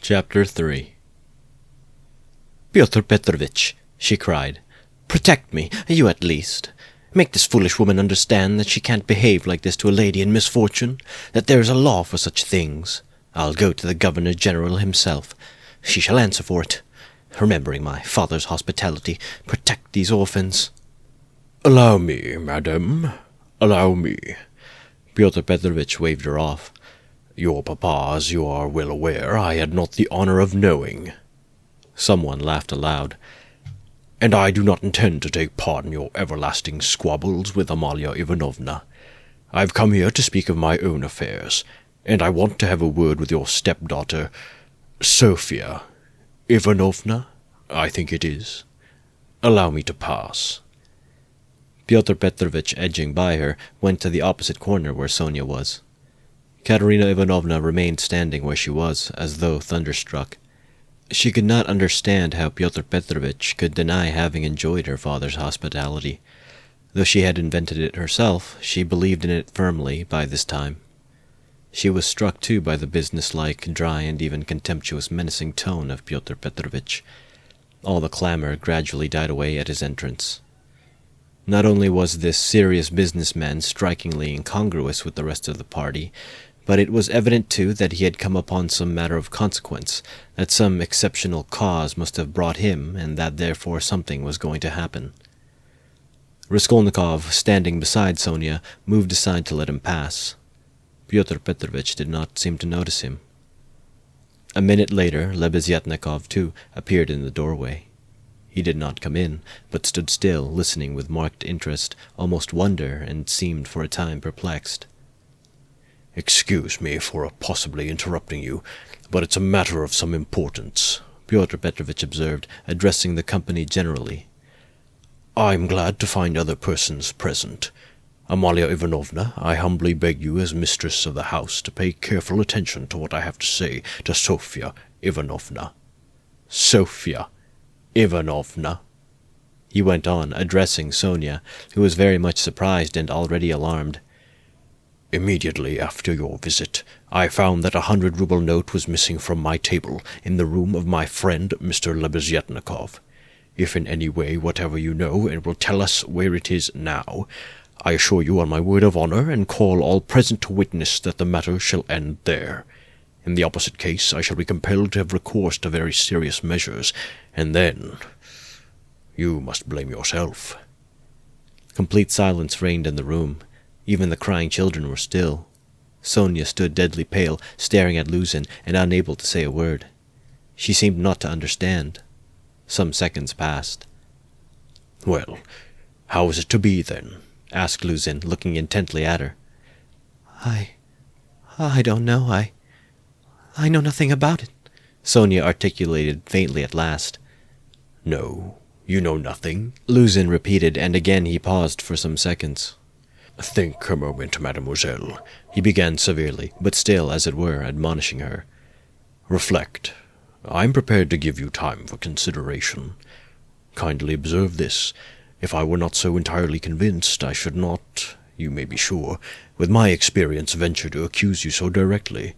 Chapter 3 "Pyotr Petrovitch," she cried, "protect me, you at least. Make this foolish woman understand that she can't behave like this to a lady in misfortune, that there is a law for such things. I'll go to the Governor-General himself. She shall answer for it. Remembering my father's hospitality, protect these orphans." "Allow me, madam, allow me." Pyotr Petrovitch waved her off. "Your papa, as you are well aware, I had not the honor of knowing." Someone laughed aloud. "And I do not intend to take part in your everlasting squabbles with Amalia Ivanovna. I've come here to speak of my own affairs, and I want to have a word with your stepdaughter, Sofia Ivanovna, I think it is. Allow me to pass." Pyotr Petrovitch, edging by her, went to the opposite corner where Sonia was. Katerina Ivanovna remained standing where she was, as though thunderstruck. She could not understand how Pyotr Petrovitch could deny having enjoyed her father's hospitality. Though she had invented it herself, she believed in it firmly by this time. She was struck too by the businesslike, dry, and even contemptuous menacing tone of Pyotr Petrovitch. All the clamor gradually died away at his entrance. Not only was this serious businessman strikingly incongruous with the rest of the party, but it was evident too that he had come upon some matter of consequence, that some exceptional cause must have brought him, and that therefore something was going to happen. Raskolnikov, standing beside Sonia, moved aside to let him pass. Pyotr Petrovitch did not seem to notice him. A minute later, Lebeziatnikov, too, appeared in the doorway. He did not come in, but stood still, listening with marked interest, almost wonder, and seemed for a time perplexed. "Excuse me for possibly interrupting you, but it's a matter of some importance," Pyotr Petrovitch observed, addressing the company generally. "I'm glad to find other persons present. Amalia Ivanovna, I humbly beg you as mistress of the house to pay careful attention to what I have to say to Sofia Ivanovna." "Sofia Ivanovna," he went on, addressing Sonia, who was very much surprised and already alarmed. "Immediately after your visit, I found that 100-ruble note was missing from my table in the room of my friend Mr. Lebeziatnikov. If in any way whatever you know and will tell us where it is now, I assure you on my word of honor and call all present to witness that the matter shall end there. In the opposite case, I shall be compelled to have recourse to very serious measures, and then you must blame yourself." Complete silence reigned in the room. Even the crying children were still. Sonia stood deadly pale, staring at Luzin, and unable to say a word. She seemed not to understand. Some seconds passed. "Well, how is it to be, then?" asked Luzin, looking intently at her. I don't know. I know nothing about it," Sonia articulated faintly at last. "No, you know nothing?" Luzin repeated, and again he paused for some seconds. "Think a moment, mademoiselle," he began severely, but still, as it were, admonishing her. "Reflect. I'm prepared to give you time for consideration. Kindly observe this. If I were not so entirely convinced, I should not, you may be sure, with my experience venture to accuse you so directly.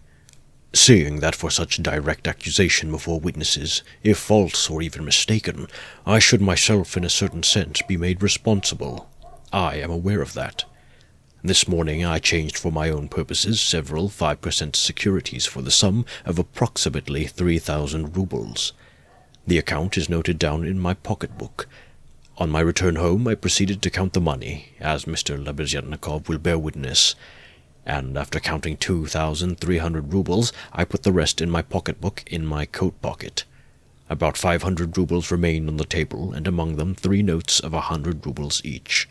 Seeing that for such direct accusation before witnesses, if false or even mistaken, I should myself in a certain sense be made responsible. I am aware of that. This morning I changed for my own purposes several 5% securities for the sum of approximately 3,000 rubles. The account is noted down in my pocket-book. On my return home I proceeded to count the money, as Mr. Lebeziatnikov will bear witness, and after counting 2,300 rubles, I put the rest in my pocket-book in my coat pocket. About 500 rubles remained on the table, and among them 3 notes of 100 rubles each.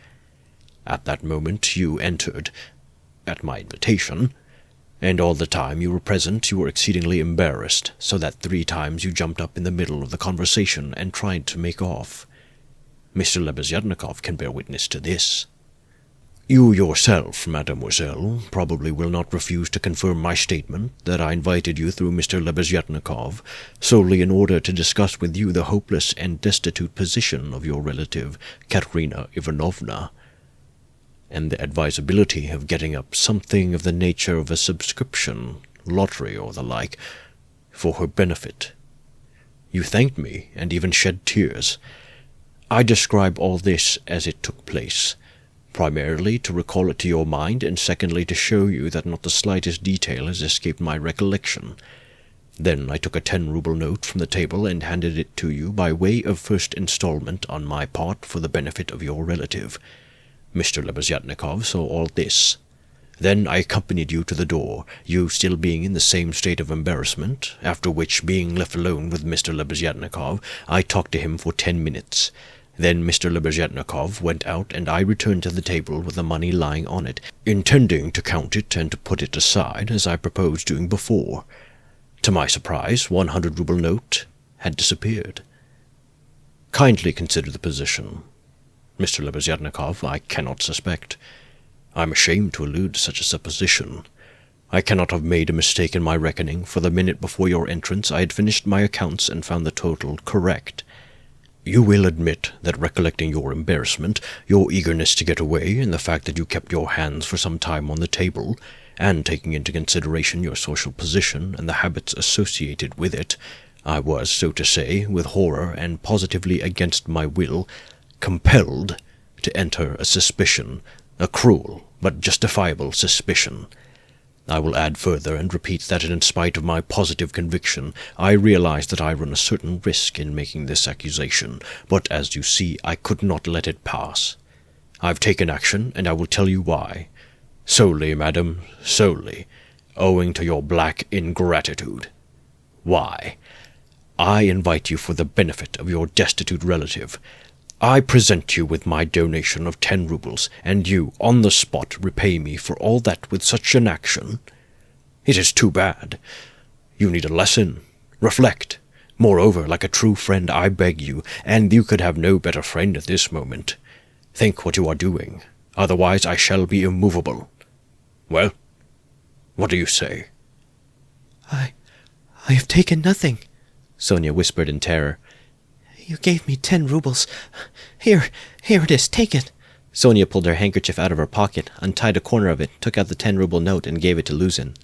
At that moment you entered, at my invitation, and all the time you were present you were exceedingly embarrassed, so that 3 times you jumped up in the middle of the conversation and tried to make off. Mr. Lebeziatnikov can bear witness to this. You yourself, mademoiselle, probably will not refuse to confirm my statement that I invited you through Mr. Lebeziatnikov solely in order to discuss with you the hopeless and destitute position of your relative, Katerina Ivanovna, and the advisability of getting up something of the nature of a subscription, lottery, or the like, for her benefit. You thanked me, and even shed tears. I describe all this as it took place, primarily to recall it to your mind, and secondly to show you that not the slightest detail has escaped my recollection. Then I took a 10-ruble note from the table and handed it to you by way of first installment on my part for the benefit of your relative. Mr. Lebeziatnikov saw all this. Then I accompanied you to the door, you still being in the same state of embarrassment, after which, being left alone with Mr. Lebeziatnikov, I talked to him for 10 minutes. Then Mr. Lebeziatnikov went out, and I returned to the table with the money lying on it, intending to count it and to put it aside, as I proposed doing before. To my surprise, 100-ruble note had disappeared. Kindly consider the position. Mr. Lebeziatnikov I cannot suspect. I am ashamed to allude to such a supposition. I cannot have made a mistake in my reckoning, for the minute before your entrance I had finished my accounts and found the total correct. You will admit that, recollecting your embarrassment, your eagerness to get away, and the fact that you kept your hands for some time on the table, and taking into consideration your social position and the habits associated with it, I was, so to say, with horror and positively against my will, compelled to enter a suspicion, a cruel but justifiable suspicion. I will add further and repeat that in spite of my positive conviction, I realize that I run a certain risk in making this accusation, but as you see, I could not let it pass. I've taken action, and I will tell you why. Solely, madam, solely, owing to your black ingratitude. Why? I invite you for the benefit of your destitute relative. I present you with my donation of 10 rubles, and you, on the spot, repay me for all that with such an action. It is too bad. You need a lesson. Reflect. Moreover, like a true friend, I beg you, and you could have no better friend at this moment. Think what you are doing. Otherwise I shall be immovable. Well, what do you say? I have taken nothing, Sonia whispered in terror. You gave me 10 rubles. Here it is, take it. Sonia pulled her handkerchief out of her pocket, untied a corner of it, took out the 10-ruble note, and gave it to Luzin.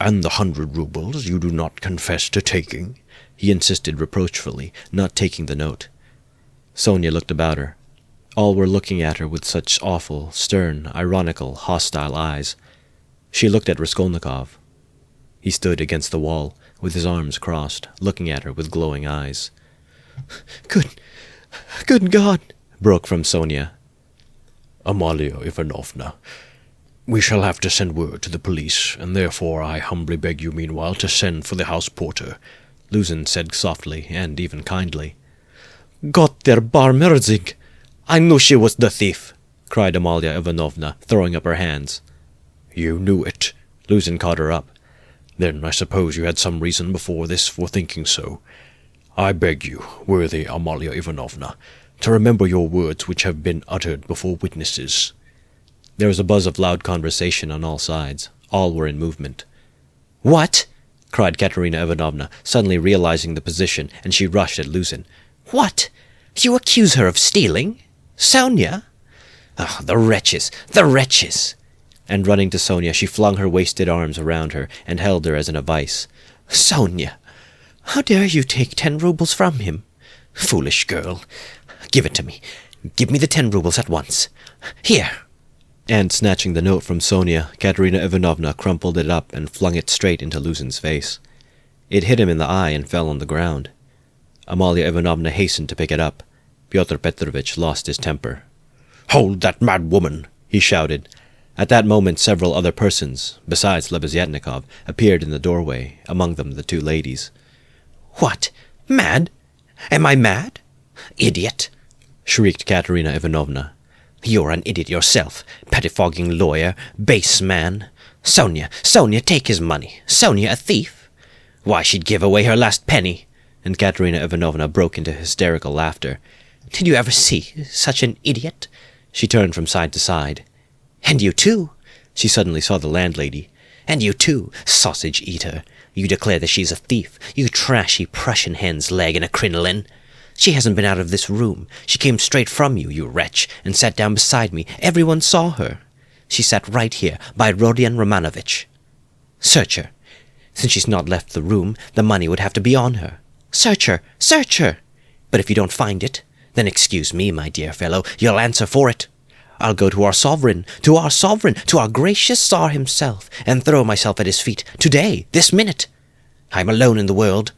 And the 100 rubles you do not confess to taking? He insisted reproachfully, not taking the note. Sonia looked about her. All were looking at her with such awful, stern, ironical, hostile eyes. She looked at Raskolnikov. He stood against the wall, with his arms crossed, looking at her with glowing eyes. Good God, broke from Sonia. Amalia Ivanovna, we shall have to send word to the police, and therefore I humbly beg you meanwhile to send for the house porter, Luzin said softly and even kindly. Gott der Barmherzig! I knew she was the thief, cried Amalia Ivanovna, throwing up her hands. You knew it? Luzin caught her up. Then I suppose you had some reason before this for thinking so. I beg you, worthy Amalia Ivanovna, to remember your words which have been uttered before witnesses. There was a buzz of loud conversation on all sides. All were in movement. What? cried Katerina Ivanovna, suddenly realizing the position, and she rushed at Luzin. What? You accuse her of stealing? Sonia? Oh, the wretches! The wretches! And running to Sonia, she flung her wasted arms around her and held her as in a vice. Sonia! How dare you take 10 rubles from him? Foolish girl! Give it to me. Give me the 10 rubles at once. Here! And snatching the note from Sonia, Katerina Ivanovna crumpled it up and flung it straight into Luzin's face. It hit him in the eye and fell on the ground. Amalia Ivanovna hastened to pick it up. Pyotr Petrovitch lost his temper. "Hold that mad woman!" he shouted. At that moment several other persons, besides Lebeziatnikov, appeared in the doorway, among them the 2 ladies. What? Mad? Am I mad? Idiot! Shrieked Katerina Ivanovna. You're an idiot yourself, pettifogging lawyer, base man. Sonia, take his money. Sonia a thief? Why, she'd give away her last penny. And Katerina Ivanovna broke into hysterical laughter. Did you ever see such an idiot? She turned from side to side. And you too. She suddenly saw the landlady. And you too, sausage eater. You declare that she's a thief, you trashy Prussian hen's leg and a crinoline. She hasn't been out of this room. She came straight from you, you wretch, and sat down beside me. Everyone saw her. She sat right here, by Rodion Romanovitch. Search her. Since she's not left the room, the money would have to be on her. Search her! Search her! But if you don't find it, then excuse me, my dear fellow, you'll answer for it. I'll go to our sovereign, to our gracious Tsar himself, and throw myself at his feet, today, this minute. I'm alone in the world.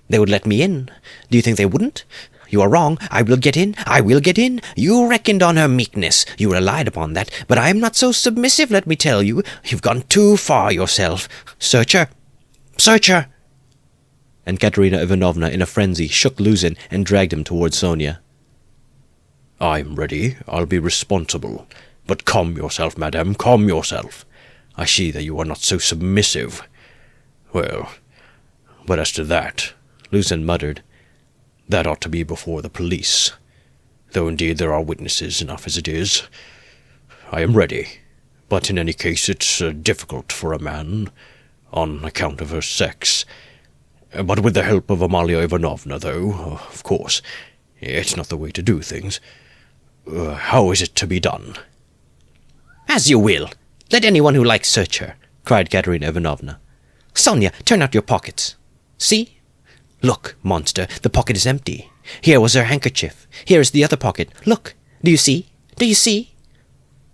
They would let me in. Do you think they wouldn't? You are wrong. I will get in. I will get in. You reckoned on her meekness. You relied upon that. But I am not so submissive, let me tell you. You've gone too far yourself. Search her. Search her. And Katerina Ivanovna, in a frenzy, shook Luzin and dragged him towards Sonia. I'm ready. I'll be responsible. But calm yourself, madame, calm yourself. I see that you are not so submissive. Well, but as to that, Luzin muttered, that ought to be before the police. Though indeed there are witnesses enough as it is. I am ready. But in any case it's difficult for a man, on account of her sex. But with the help of Amalia Ivanovna, though, of course, it's not the way to do things. How is it to be done? As you will. Let anyone who likes search her, cried Katerina Ivanovna. Sonia, turn out your pockets. See? Look, monster, the pocket is empty. Here was her handkerchief. Here is the other pocket. Look. Do you see? Do you see?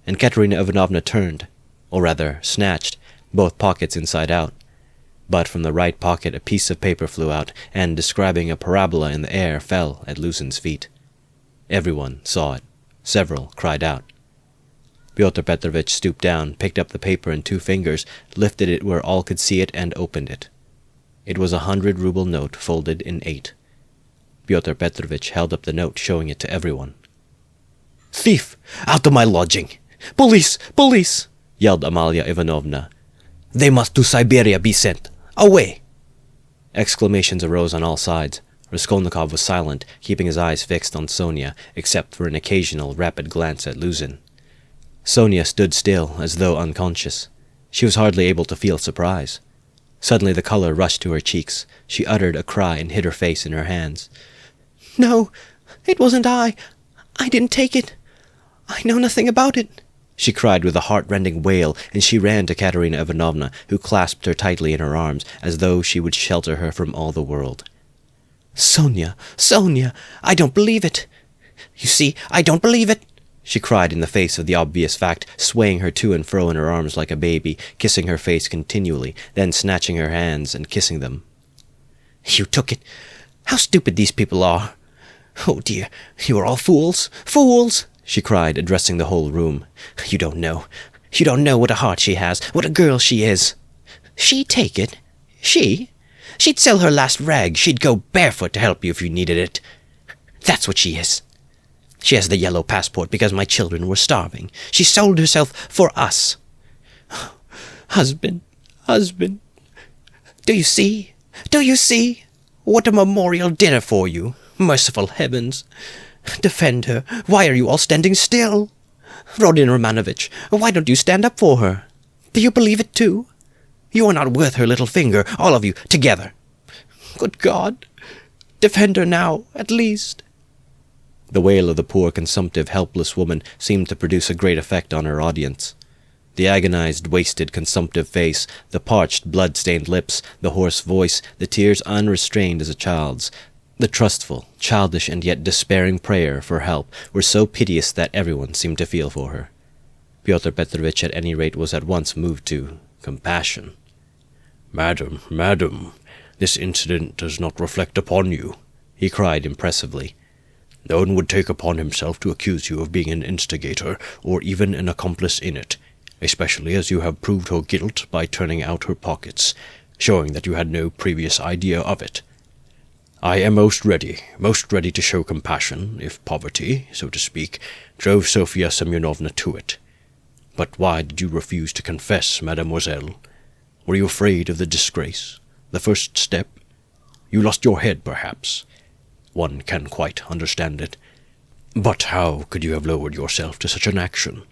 And Katerina Ivanovna turned, or rather snatched, both pockets inside out. But from the right pocket a piece of paper flew out, and, describing a parabola in the air, fell at Luzin's feet. Everyone saw it. Several cried out. Pyotr Petrovitch stooped down, picked up the paper in 2 fingers, lifted it where all could see it, and opened it. It was a 100-ruble note folded in 8. Pyotr Petrovitch held up the note, showing it to everyone. Thief! Out of my lodging! Police! Police! Yelled Amalia Ivanovna. They must to Siberia be sent. Away! Exclamations arose on all sides. Raskolnikov was silent, keeping his eyes fixed on Sonia, except for an occasional rapid glance at Luzin. Sonia stood still, as though unconscious. She was hardly able to feel surprise. Suddenly the color rushed to her cheeks. She uttered a cry and hid her face in her hands. No, it wasn't I. I didn't take it. I know nothing about it, she cried with a heart-rending wail, and she ran to Katerina Ivanovna, who clasped her tightly in her arms, as though she would shelter her from all the world. Sonia, Sonia, I don't believe it. You see, I don't believe it, she cried in the face of the obvious fact, swaying her to and fro in her arms like a baby, kissing her face continually, then snatching her hands and kissing them. You took it. How stupid these people are. Oh dear, you are all fools, fools, she cried, addressing the whole room. You don't know what a heart she has, what a girl she is. She take it? She? She'd sell her last rag, she'd go barefoot to help you if you needed it. That's what she is. She has the yellow passport because my children were starving. She sold herself for us. Husband, husband, do you see? Do you see? What a memorial dinner for you. Merciful heavens. Defend her. Why are you all standing still? Rodin Romanovich, why don't you stand up for her? Do you believe it too? You are not worth her little finger, all of you, together. Good God. Defend her now, at least. The wail of the poor, consumptive, helpless woman seemed to produce a great effect on her audience. The agonized, wasted, consumptive face, the parched, blood-stained lips, the hoarse voice, the tears unrestrained as a child's, the trustful, childish, and yet despairing prayer for help were so piteous that everyone seemed to feel for her. Pyotr Petrovitch at any rate was at once moved to compassion. Madam, madam, this incident does not reflect upon you, he cried impressively. No one would take upon himself to accuse you of being an instigator, or even an accomplice in it, especially as you have proved her guilt by turning out her pockets, showing that you had no previous idea of it. I am most ready to show compassion, if poverty, so to speak, drove Sofia Semyonovna to it. But why did you refuse to confess, mademoiselle? Were you afraid of the disgrace? The first step? You lost your head, perhaps. One can quite understand it. But how could you have lowered yourself to such an action?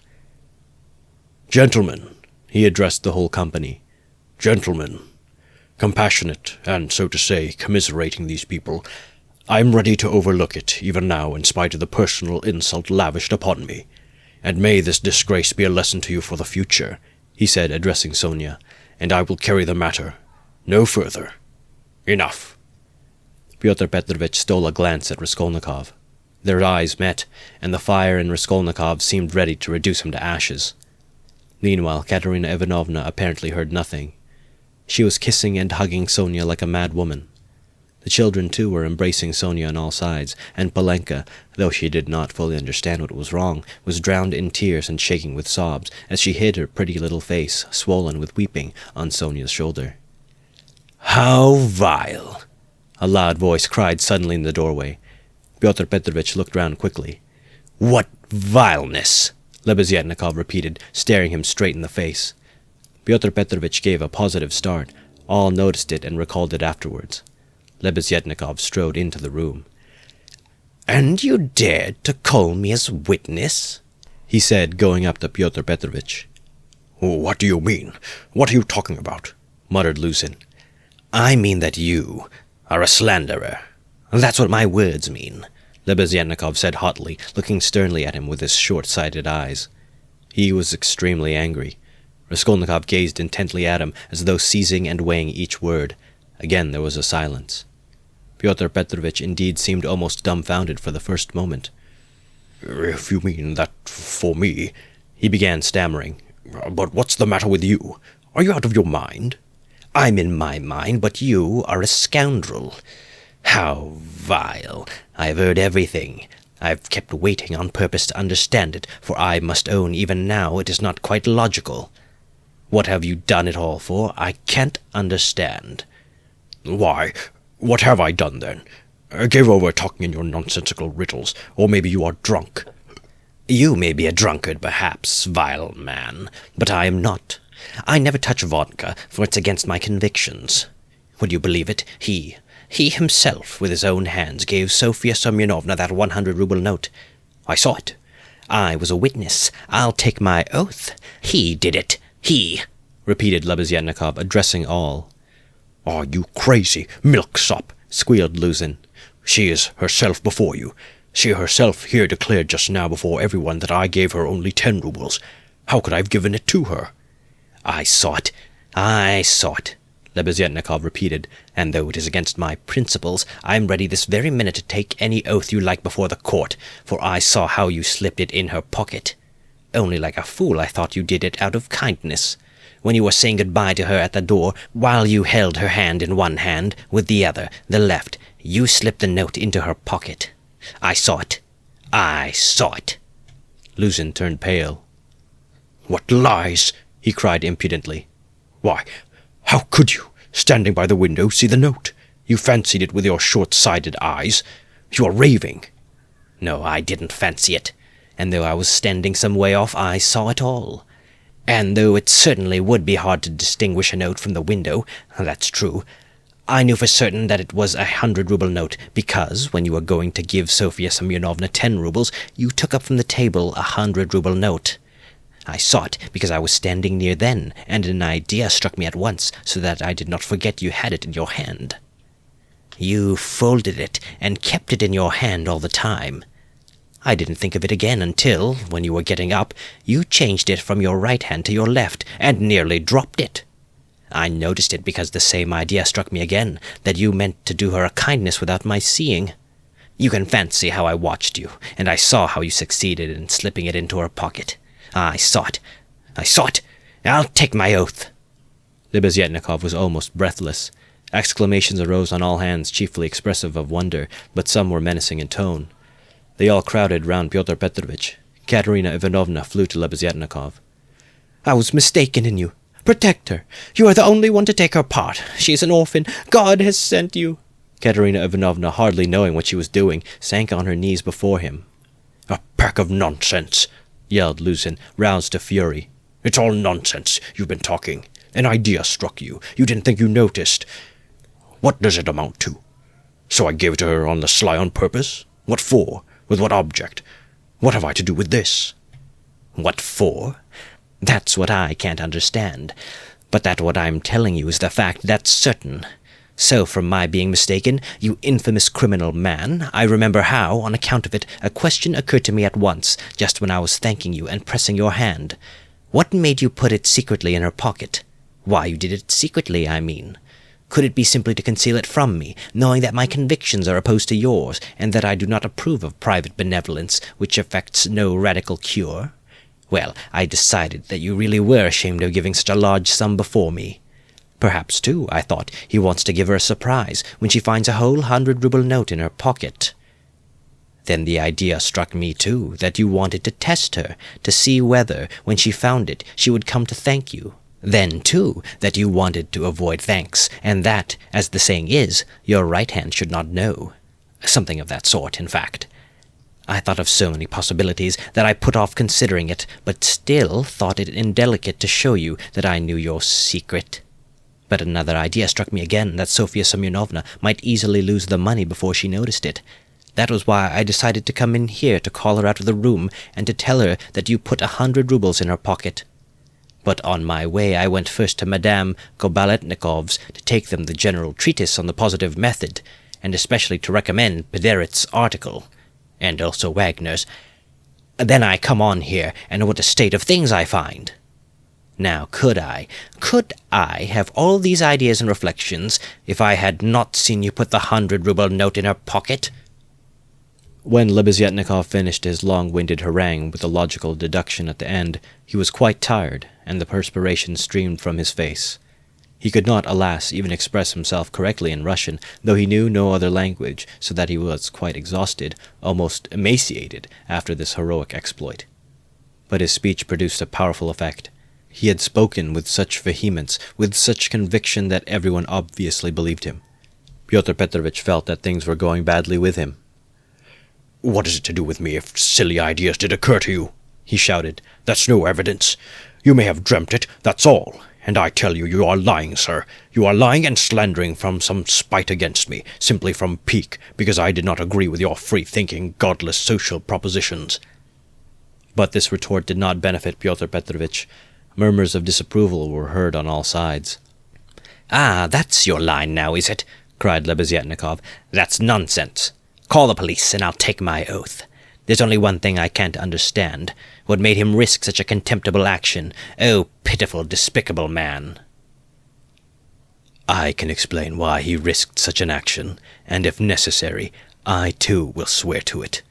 Gentlemen, he addressed the whole company. Gentlemen, compassionate, and, so to say, commiserating these people, I am ready to overlook it, even now, in spite of the personal insult lavished upon me. And may this disgrace be a lesson to you for the future, he said, addressing Sonia, and I will carry the matter, No further. Enough." Pyotr Petrovitch stole a glance at Raskolnikov. Their eyes met, and the fire in Raskolnikov seemed ready to reduce him to ashes. Meanwhile, Katerina Ivanovna apparently heard nothing. She was kissing and hugging Sonia like a mad woman. The children, too, were embracing Sonia on all sides, and Polenka, though she did not fully understand what was wrong, was drowned in tears and shaking with sobs as she hid her pretty little face, swollen with weeping, on Sonia's shoulder. "How vile!" a loud voice cried suddenly in the doorway. Pyotr Petrovitch looked round quickly. "What vileness!" Lebeziatnikov repeated, staring him straight in the face. Pyotr Petrovitch gave a positive start. All noticed it and recalled it afterwards. Lebeziatnikov strode into the room. "And you dared to call me as witness?" he said, going up to Pyotr Petrovitch. "What do you mean? What are you talking about?" muttered Luzin. "I mean that you are a slanderer. That's what my words mean," Lebeziatnikov said hotly, looking sternly at him with his short-sighted eyes. He was extremely angry. Raskolnikov gazed intently at him, as though seizing and weighing each word. Again there was a silence. Pyotr Petrovitch indeed seemed almost dumbfounded for the first moment. "If you mean that for me," he began stammering. "But what's the matter with you? Are you out of your mind?" "I'm in my mind, but you are a scoundrel. How vile! I've heard everything. I've kept waiting on purpose to understand it, for I must own even now it is not quite logical. What have you done it all for? I can't understand." "Why, what have I done, then? I gave over talking in your nonsensical riddles, or maybe you are drunk." "You may be a drunkard, perhaps, vile man, but I am not. I never touch vodka, for it's against my convictions. Would you believe it? He himself, with his own hands, gave Sofya Semyonovna that 100-ruble note. I saw it. I was a witness. I'll take my oath. He did it. He," repeated Lebeziatnikov, addressing all. "Are you crazy, milksop?" squealed Luzin. "She is herself before you. She herself here declared just now before everyone that I gave her only 10 rubles. How could I have given it to her?" I saw it, Lebeziatnikov repeated, "and though it is against my principles, I am ready this very minute to take any oath you like before the court, for I saw how you slipped it in her pocket. Only like a fool I thought you did it out of kindness. When you were saying goodbye to her at the door, while you held her hand in one hand, with the other, the left, you slipped the note into her pocket. I saw it. Luzin turned pale. "What lies!" he cried impudently. "Why, how could you, standing by the window, see the note? You fancied it with your short-sighted eyes. You are raving." "No, I didn't fancy it. And though I was standing some way off, I saw it all. And though it certainly would be hard to distinguish a note from the window, that's true, I knew for certain that it was a 100-ruble note, because when you were going to give Sofya Semyonovna 10 rubles, you took up from the table a 100-ruble note. I saw it because I was standing near then, and an idea struck me at once, so that I did not forget you had it in your hand. You folded it and kept it in your hand all the time. I didn't think of it again until, when you were getting up, you changed it from your right hand to your left, and nearly dropped it. I noticed it because the same idea struck me again, that you meant to do her a kindness without my seeing. You can fancy how I watched you, and I saw how you succeeded in slipping it into her pocket. I saw it. I'll take my oath." Lebeziatnikov was almost breathless. Exclamations arose on all hands, chiefly expressive of wonder, but some were menacing in tone. They all crowded round Pyotr Petrovitch. Katerina Ivanovna flew to Lebeziatnikov. "I was mistaken in you. Protect her. You are the only one to take her part. She is an orphan. God has sent you." Katerina Ivanovna, hardly knowing what she was doing, sank on her knees before him. "A pack of nonsense!" yelled Luzin, roused to fury. "It's all nonsense. You've been talking. An idea struck you. You didn't think you noticed. What does it amount to? So I gave it to her on the sly on purpose? What for? With what object? What have I to do with this?" "What for? That's what I can't understand. But that what I'm telling you is the fact, that's certain. So from my being mistaken, you infamous criminal man, I remember how, on account of it, a question occurred to me at once, just when I was thanking you and pressing your hand. What made you put it secretly in her pocket? Why you did it secretly, I mean. Could it be simply to conceal it from me, knowing that my convictions are opposed to yours, and that I do not approve of private benevolence, which effects no radical cure? Well, I decided that you really were ashamed of giving such a large sum before me. Perhaps, too, I thought, he wants to give her a surprise when she finds a whole 100-ruble note in her pocket. Then the idea struck me, too, that you wanted to test her, to see whether, when she found it, she would come to thank you. Then, too, that you wanted to avoid thanks, and that, as the saying is, your right hand should not know. Something of that sort, in fact. I thought of so many possibilities that I put off considering it, but still thought it indelicate to show you that I knew your secret. But another idea struck me again, that Sofya Semyonovna might easily lose the money before she noticed it. That was why I decided to come in here to call her out of the room and to tell her that you put 100 rubles in her pocket. But on my way I went first to Madame Kobaletnikov's to take them the general treatise on the positive method, and especially to recommend Pederit's article, and also Wagner's. Then I come on here, and what a state of things I find! Now, could I have all these ideas and reflections if I had not seen you put the 100-ruble note in her pocket? When Lebeziatnikov finished his long-winded harangue with a logical deduction at the end, he was quite tired, and the perspiration streamed from his face. He could not, alas, even express himself correctly in Russian, though he knew no other language, so that he was quite exhausted, almost emaciated, after this heroic exploit. But his speech produced a powerful effect. He had spoken with such vehemence, with such conviction that everyone obviously believed him. Pyotr Petrovitch felt that things were going badly with him. "What is it to do with me if silly ideas did occur to you?" he shouted. "That's no evidence. You may have dreamt it, that's all. And I tell you, you are lying, sir. You are lying and slandering from some spite against me, simply from pique, because I did not agree with your free-thinking, godless social propositions." But this retort did not benefit Pyotr Petrovitch. Murmurs of disapproval were heard on all sides. "Ah, that's your line now, is it?" cried Lebeziatnikov. "That's nonsense. Call the police, and I'll take my oath. There's only one thing I can't understand. What made him risk such a contemptible action? Oh, pitiful, despicable man!" "I can explain why he risked such an action, and if necessary, I too will swear to it,"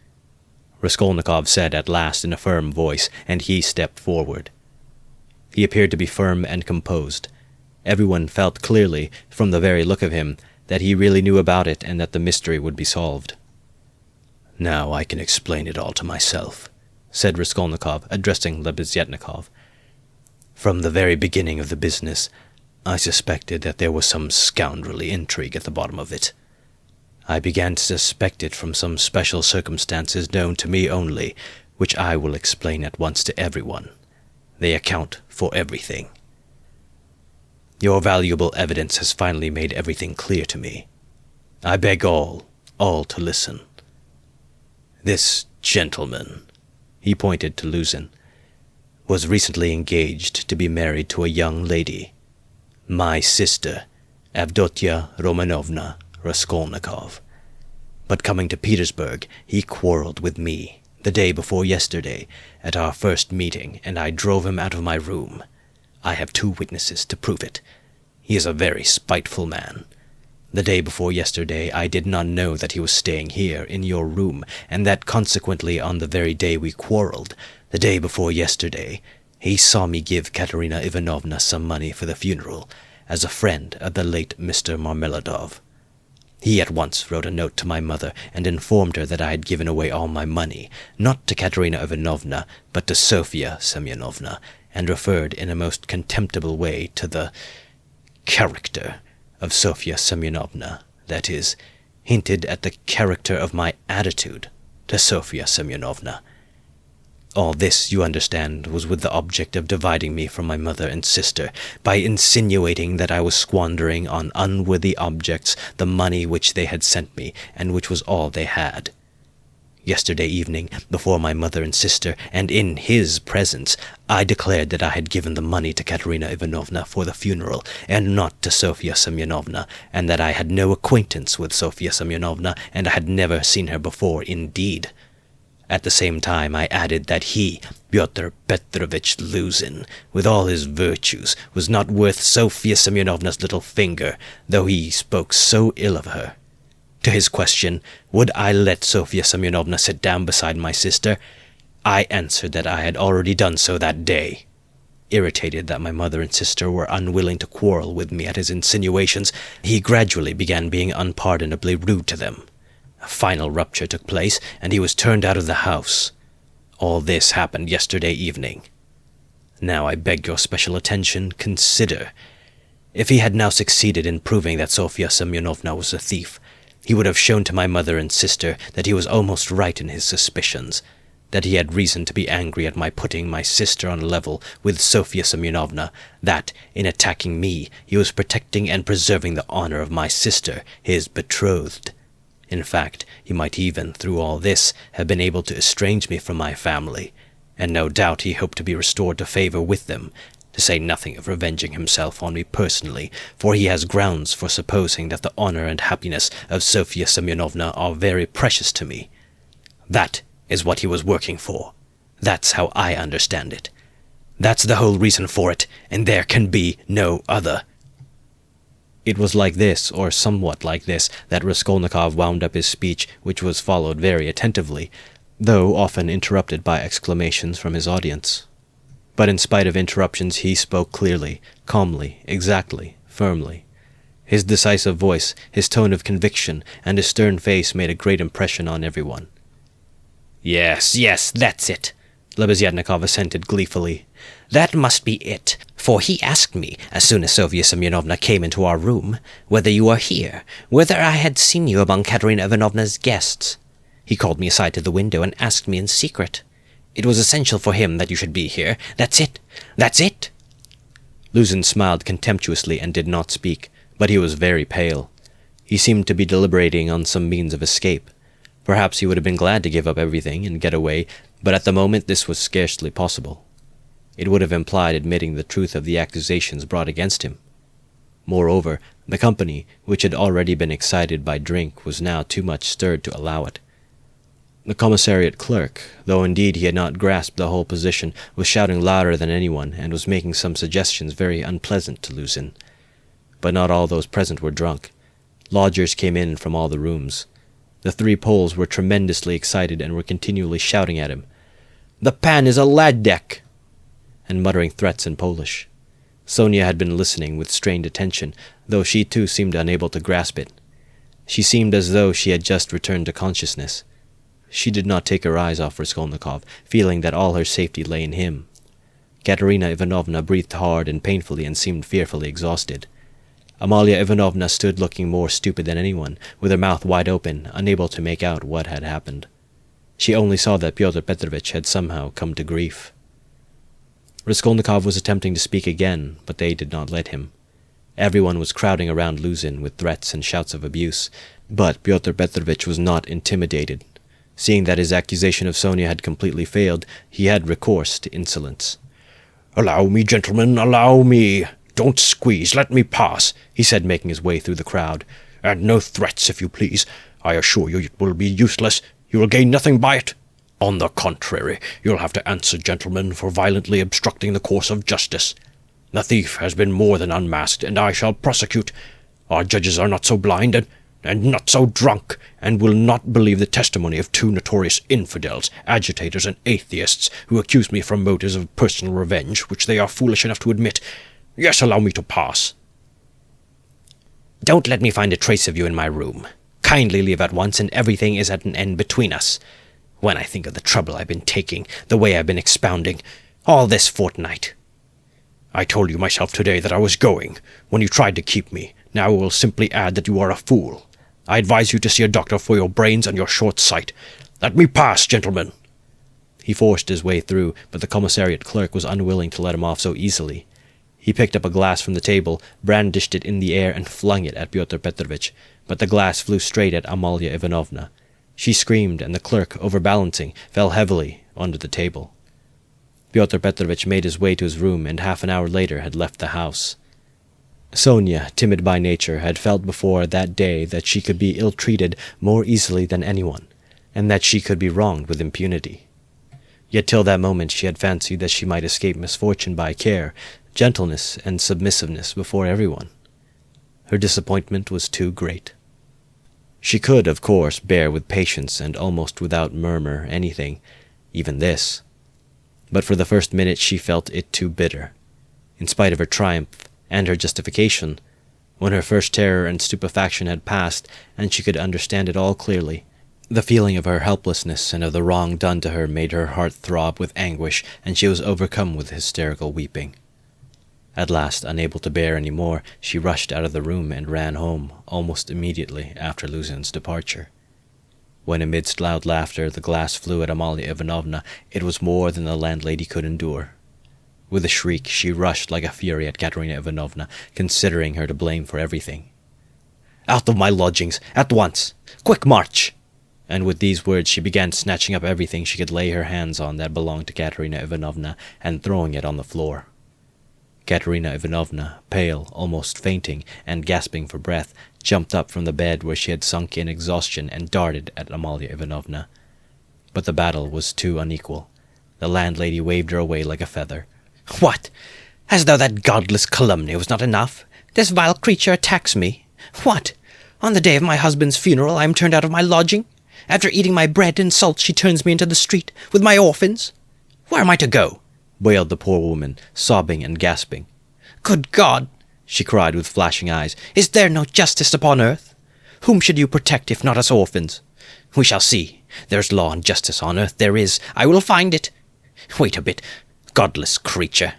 Raskolnikov said at last in a firm voice, and he stepped forward. He appeared to be firm and composed. Everyone felt clearly, from the very look of him, that he really knew about it and that the mystery would be solved. "Now I can explain it all to myself," said Raskolnikov, addressing Lebeziatnikov. "From the very beginning of the business, I suspected that there was some scoundrelly intrigue at the bottom of it. I began to suspect it from some special circumstances known to me only, which I will explain at once to everyone. They account for everything. Your valuable evidence has finally made everything clear to me. I beg all to listen. This gentleman," he pointed to Luzin, "was recently engaged to be married to a young lady, my sister, Avdotya Romanovna Raskolnikov. But coming to Petersburg, he quarreled with me the day before yesterday at our first meeting, and I drove him out of my room. I have 2 witnesses to prove it. He is a very spiteful man. The day before yesterday I did not know that he was staying here in your room, and that consequently on the very day we quarreled, the day before yesterday, he saw me give Katerina Ivanovna some money for the funeral, as a friend of the late Mr. Marmeladov. He at once wrote a note to my mother and informed her that I had given away all my money, not to Katerina Ivanovna, but to Sofya Semyonovna, and referred in a most contemptible way to the character of Sofya Semyonovna, that is, hinted at the character of my attitude to Sofya Semyonovna. All this, you understand, was with the object of dividing me from my mother and sister, by insinuating that I was squandering on unworthy objects the money which they had sent me, and which was all they had. Yesterday evening, before my mother and sister, and in his presence, I declared that I had given the money to Katerina Ivanovna for the funeral, and not to Sofya Semyonovna, and that I had no acquaintance with Sofya Semyonovna, and I had never seen her before indeed. At the same time, I added that he, Pyotr Petrovich Luzin, with all his virtues, was not worth Sofya Semyonovna's little finger, though he spoke so ill of her. To his question, would I let Sofya Semyonovna sit down beside my sister, I answered that I had already done so that day. Irritated that my mother and sister were unwilling to quarrel with me at his insinuations, he gradually began being unpardonably rude to them. A final rupture took place, and he was turned out of the house. All this happened yesterday evening. Now I beg your special attention. Consider. If he had now succeeded in proving that Sofya Semyonovna was a thief, he would have shown to my mother and sister that he was almost right in his suspicions, that he had reason to be angry at my putting my sister on a level with Sofya Semyonovna, that, in attacking me, he was protecting and preserving the honor of my sister, his betrothed. In fact, he might even, through all this, have been able to estrange me from my family, and no doubt he hoped to be restored to favor with them, to say nothing of revenging himself on me personally, for he has grounds for supposing that the honor and happiness of Sofya Semyonovna are very precious to me. That is what he was working for. That's how I understand it. That's the whole reason for it, and there can be no other. It was like this, or somewhat like this, that Raskolnikov wound up his speech, which was followed very attentively, though often interrupted by exclamations from his audience. But in spite of interruptions, he spoke clearly, calmly, exactly, firmly. His decisive voice, his tone of conviction, and his stern face made a great impression on everyone. Yes, that's it, Lebeziatnikov assented gleefully. That must be it, for he asked me, as soon as Sofya Semyonovna came into our room, whether you were here, whether I had seen you among Katerina Ivanovna's guests. He called me aside to the window and asked me in secret. It was essential for him that you should be here. That's it. Luzin smiled contemptuously and did not speak, but he was very pale. He seemed to be deliberating on some means of escape. Perhaps he would have been glad to give up everything and get away, but at the moment this was scarcely possible. It would have implied admitting the truth of the accusations brought against him. Moreover, the company, which had already been excited by drink, was now too much stirred to allow it. The commissariat clerk, though indeed he had not grasped the whole position, was shouting louder than anyone, and was making some suggestions very unpleasant to Luzin. But not all those present were drunk. Lodgers came in from all the rooms. The three Poles were tremendously excited and were continually shouting at him, "The pan is a ladek!" and muttering threats in Polish. Sonia had been listening with strained attention, though she too seemed unable to grasp it. She seemed as though she had just returned to consciousness. She did not take her eyes off Raskolnikov, feeling that all her safety lay in him. Katerina Ivanovna breathed hard and painfully and seemed fearfully exhausted. Amalia Ivanovna stood looking more stupid than anyone, with her mouth wide open, unable to make out what had happened. She only saw that Pyotr Petrovich had somehow come to grief. Raskolnikov was attempting to speak again, but they did not let him. Everyone was crowding around Luzin with threats and shouts of abuse, but Pyotr Petrovich was not intimidated. Seeing that his accusation of Sonia had completely failed, he had recourse to insolence. "Allow me, gentlemen, allow me. Don't squeeze, let me pass," he said, making his way through the crowd. "And no threats, if you please. I assure you it will be useless. You will gain nothing by it. On the contrary, you'll have to answer, gentlemen, for violently obstructing the course of justice. The thief has been more than unmasked, and I shall prosecute. Our judges are not so blind and not so drunk, and will not believe the testimony of two notorious infidels, agitators, and atheists, who accuse me from motives of personal revenge, which they are foolish enough to admit. Yes, allow me to pass." "Don't let me find a trace of you in my room. Kindly leave at once, and everything is at an end between us. When I think of the trouble I've been taking, the way I've been expounding, all this fortnight." "I told you myself today that I was going, when you tried to keep me. Now I will simply add that you are a fool. I advise you to see a doctor for your brains and your short sight. Let me pass, gentlemen." He forced his way through, but the commissariat clerk was unwilling to let him off so easily. He picked up a glass from the table, brandished it in the air, and flung it at Pyotr Petrovich, but the glass flew straight at Amalia Ivanovna. She screamed, and the clerk, overbalancing, fell heavily onto the table. Pyotr Petrovich made his way to his room, and half an hour later had left the house. Sonia, timid by nature, had felt before that day that she could be ill-treated more easily than anyone, and that she could be wronged with impunity. Yet till that moment she had fancied that she might escape misfortune by care, gentleness, and submissiveness before everyone. Her disappointment was too great. She could, of course, bear with patience and almost without murmur anything, even this. But for the first minute she felt it too bitter. In spite of her triumph and her justification, when her first terror and stupefaction had passed and she could understand it all clearly, the feeling of her helplessness and of the wrong done to her made her heart throb with anguish, and she was overcome with hysterical weeping. At last, unable to bear any more, she rushed out of the room and ran home almost immediately after Luzin's departure. When amidst loud laughter the glass flew at Amalia Ivanovna, it was more than the landlady could endure. With a shriek she rushed like a fury at Katerina Ivanovna, considering her to blame for everything. "Out of my lodgings, at once! Quick march!" And with these words she began snatching up everything she could lay her hands on that belonged to Katerina Ivanovna and throwing it on the floor. Katerina Ivanovna, pale, almost fainting, and gasping for breath, jumped up from the bed where she had sunk in exhaustion and darted at Amalia Ivanovna. But the battle was too unequal. The landlady waved her away like a feather. "What? As though that godless calumny was not enough, this vile creature attacks me. What? On the day of my husband's funeral I am turned out of my lodging? After eating my bread and salt she turns me into the street with my orphans? Where am I to go?" wailed the poor woman, sobbing and gasping. "Good God!" she cried with flashing eyes. "Is there no justice upon earth? Whom should you protect if not us orphans? We shall see. There's law and justice on earth, there is. I will find it. Wait a bit. Godless creature.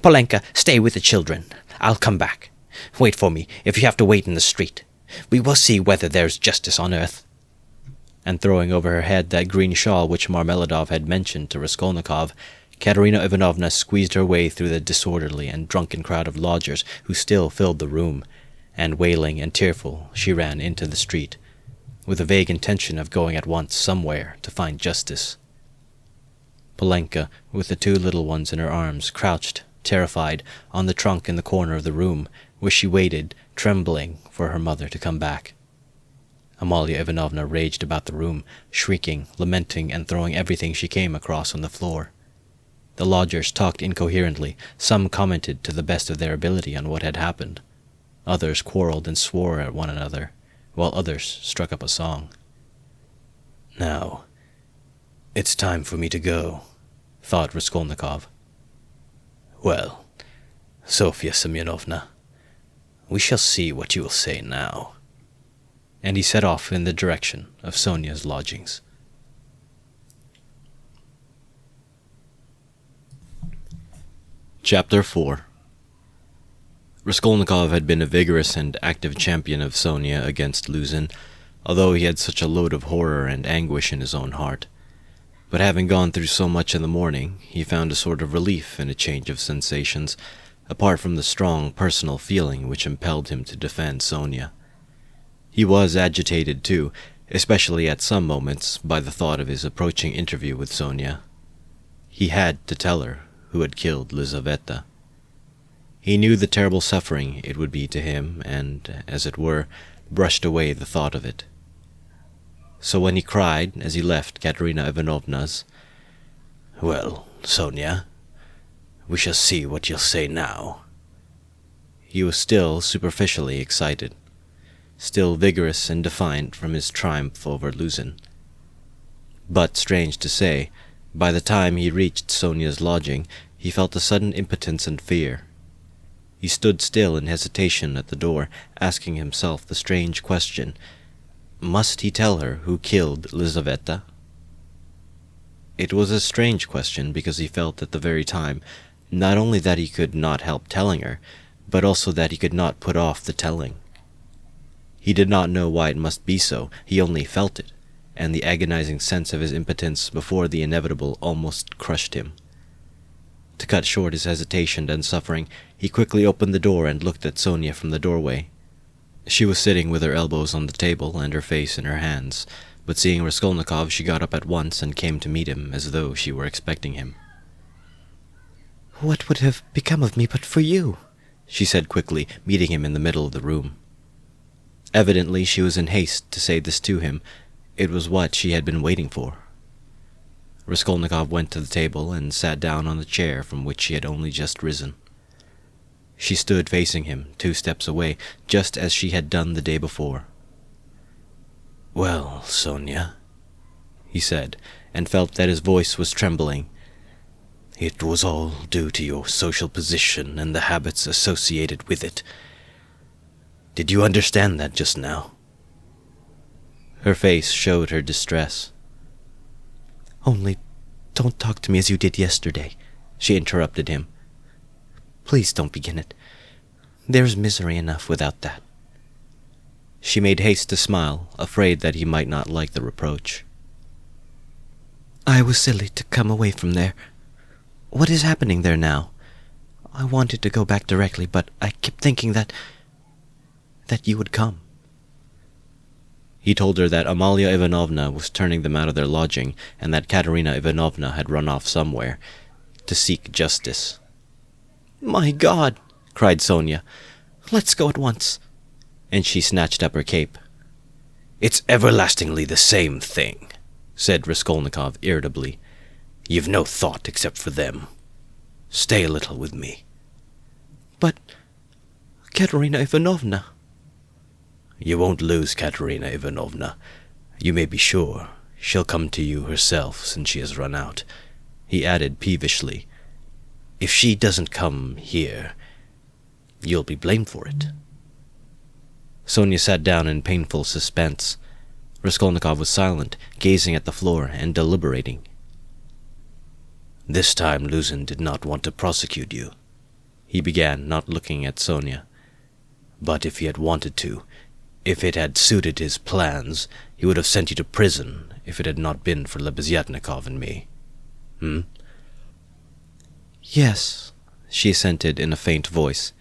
Polenka, stay with the children. I'll come back. Wait for me, if you have to wait in the street. We will see whether there's justice on earth." And throwing over her head that green shawl which Marmeladov had mentioned to Raskolnikov, Katerina Ivanovna squeezed her way through the disorderly and drunken crowd of lodgers who still filled the room, and wailing and tearful she ran into the street, with a vague intention of going at once somewhere to find justice. Polenka, with the two little ones in her arms, crouched, terrified, on the trunk in the corner of the room, where she waited, trembling, for her mother to come back. Amalia Ivanovna raged about the room, shrieking, lamenting, and throwing everything she came across on the floor. The lodgers talked incoherently. Some commented to the best of their ability on what had happened. Others quarreled and swore at one another, while others struck up a song. "Now, it's time for me to go," thought Raskolnikov. "Well, Sofya Semyonovna, we shall see what you will say now." And he set off in the direction of Sonia's lodgings. Chapter 4. Raskolnikov had been a vigorous and active champion of Sonia against Luzin, although he had such a load of horror and anguish in his own heart. But having gone through so much in the morning, he found a sort of relief in a change of sensations, apart from the strong personal feeling which impelled him to defend Sonia. He was agitated, too, especially at some moments, by the thought of his approaching interview with Sonia. He had to tell her who had killed Lizaveta. He knew the terrible suffering it would be to him, and, as it were, brushed away the thought of it. So when he cried, as he left Katerina Ivanovna's, "Well, Sonia, we shall see what you'll say now," he was still superficially excited, still vigorous and defiant from his triumph over Luzin. But, strange to say, by the time he reached Sonia's lodging, he felt a sudden impotence and fear. He stood still in hesitation at the door, asking himself the strange question, must he tell her who killed Lizaveta? It was a strange question because he felt at the very time not only that he could not help telling her, but also that he could not put off the telling. He did not know why it must be so, he only felt it, and the agonizing sense of his impotence before the inevitable almost crushed him. To cut short his hesitation and suffering, he quickly opened the door and looked at Sonia from the doorway. She was sitting with her elbows on the table and her face in her hands, but seeing Raskolnikov she got up at once and came to meet him as though she were expecting him. "What would have become of me but for you?" she said quickly, meeting him in the middle of the room. Evidently she was in haste to say this to him, It was what she had been waiting for. Raskolnikov went to the table and sat down on the chair from which she had only just risen. She stood facing him, 2 steps away, just as she had done the day before. "Well, Sonia," he said, and felt that his voice was trembling. "It was all due to your social position and the habits associated with it. Did you understand that just now?" Her face showed her distress. "Only don't talk to me as you did yesterday," she interrupted him. "Please don't begin it. There's misery enough without that." She made haste to smile, afraid that he might not like the reproach. "I was silly to come away from there. What is happening there now? I wanted to go back directly, but I kept thinking that you would come." He told her that Amalia Ivanovna was turning them out of their lodging, and that Katerina Ivanovna had run off somewhere to seek justice. "My God!" cried Sonia. "Let's go at once." And she snatched up her cape. "It's everlastingly the same thing," said Raskolnikov irritably. "You've no thought except for them. Stay a little with me." "But Katerina Ivanovna—" "You won't lose Katerina Ivanovna. You may be sure. She'll come to you herself since she has run out," he added peevishly. "If she doesn't come here, you'll be blamed for it." Sonia sat down in painful suspense. Raskolnikov was silent, gazing at the floor and deliberating. "This time Luzin did not want to prosecute you," he began, not looking at Sonia. "But if he had wanted to, if it had suited his plans, he would have sent you to prison if it had not been for Lebeziatnikov and me. "Yes," she assented in a faint voice.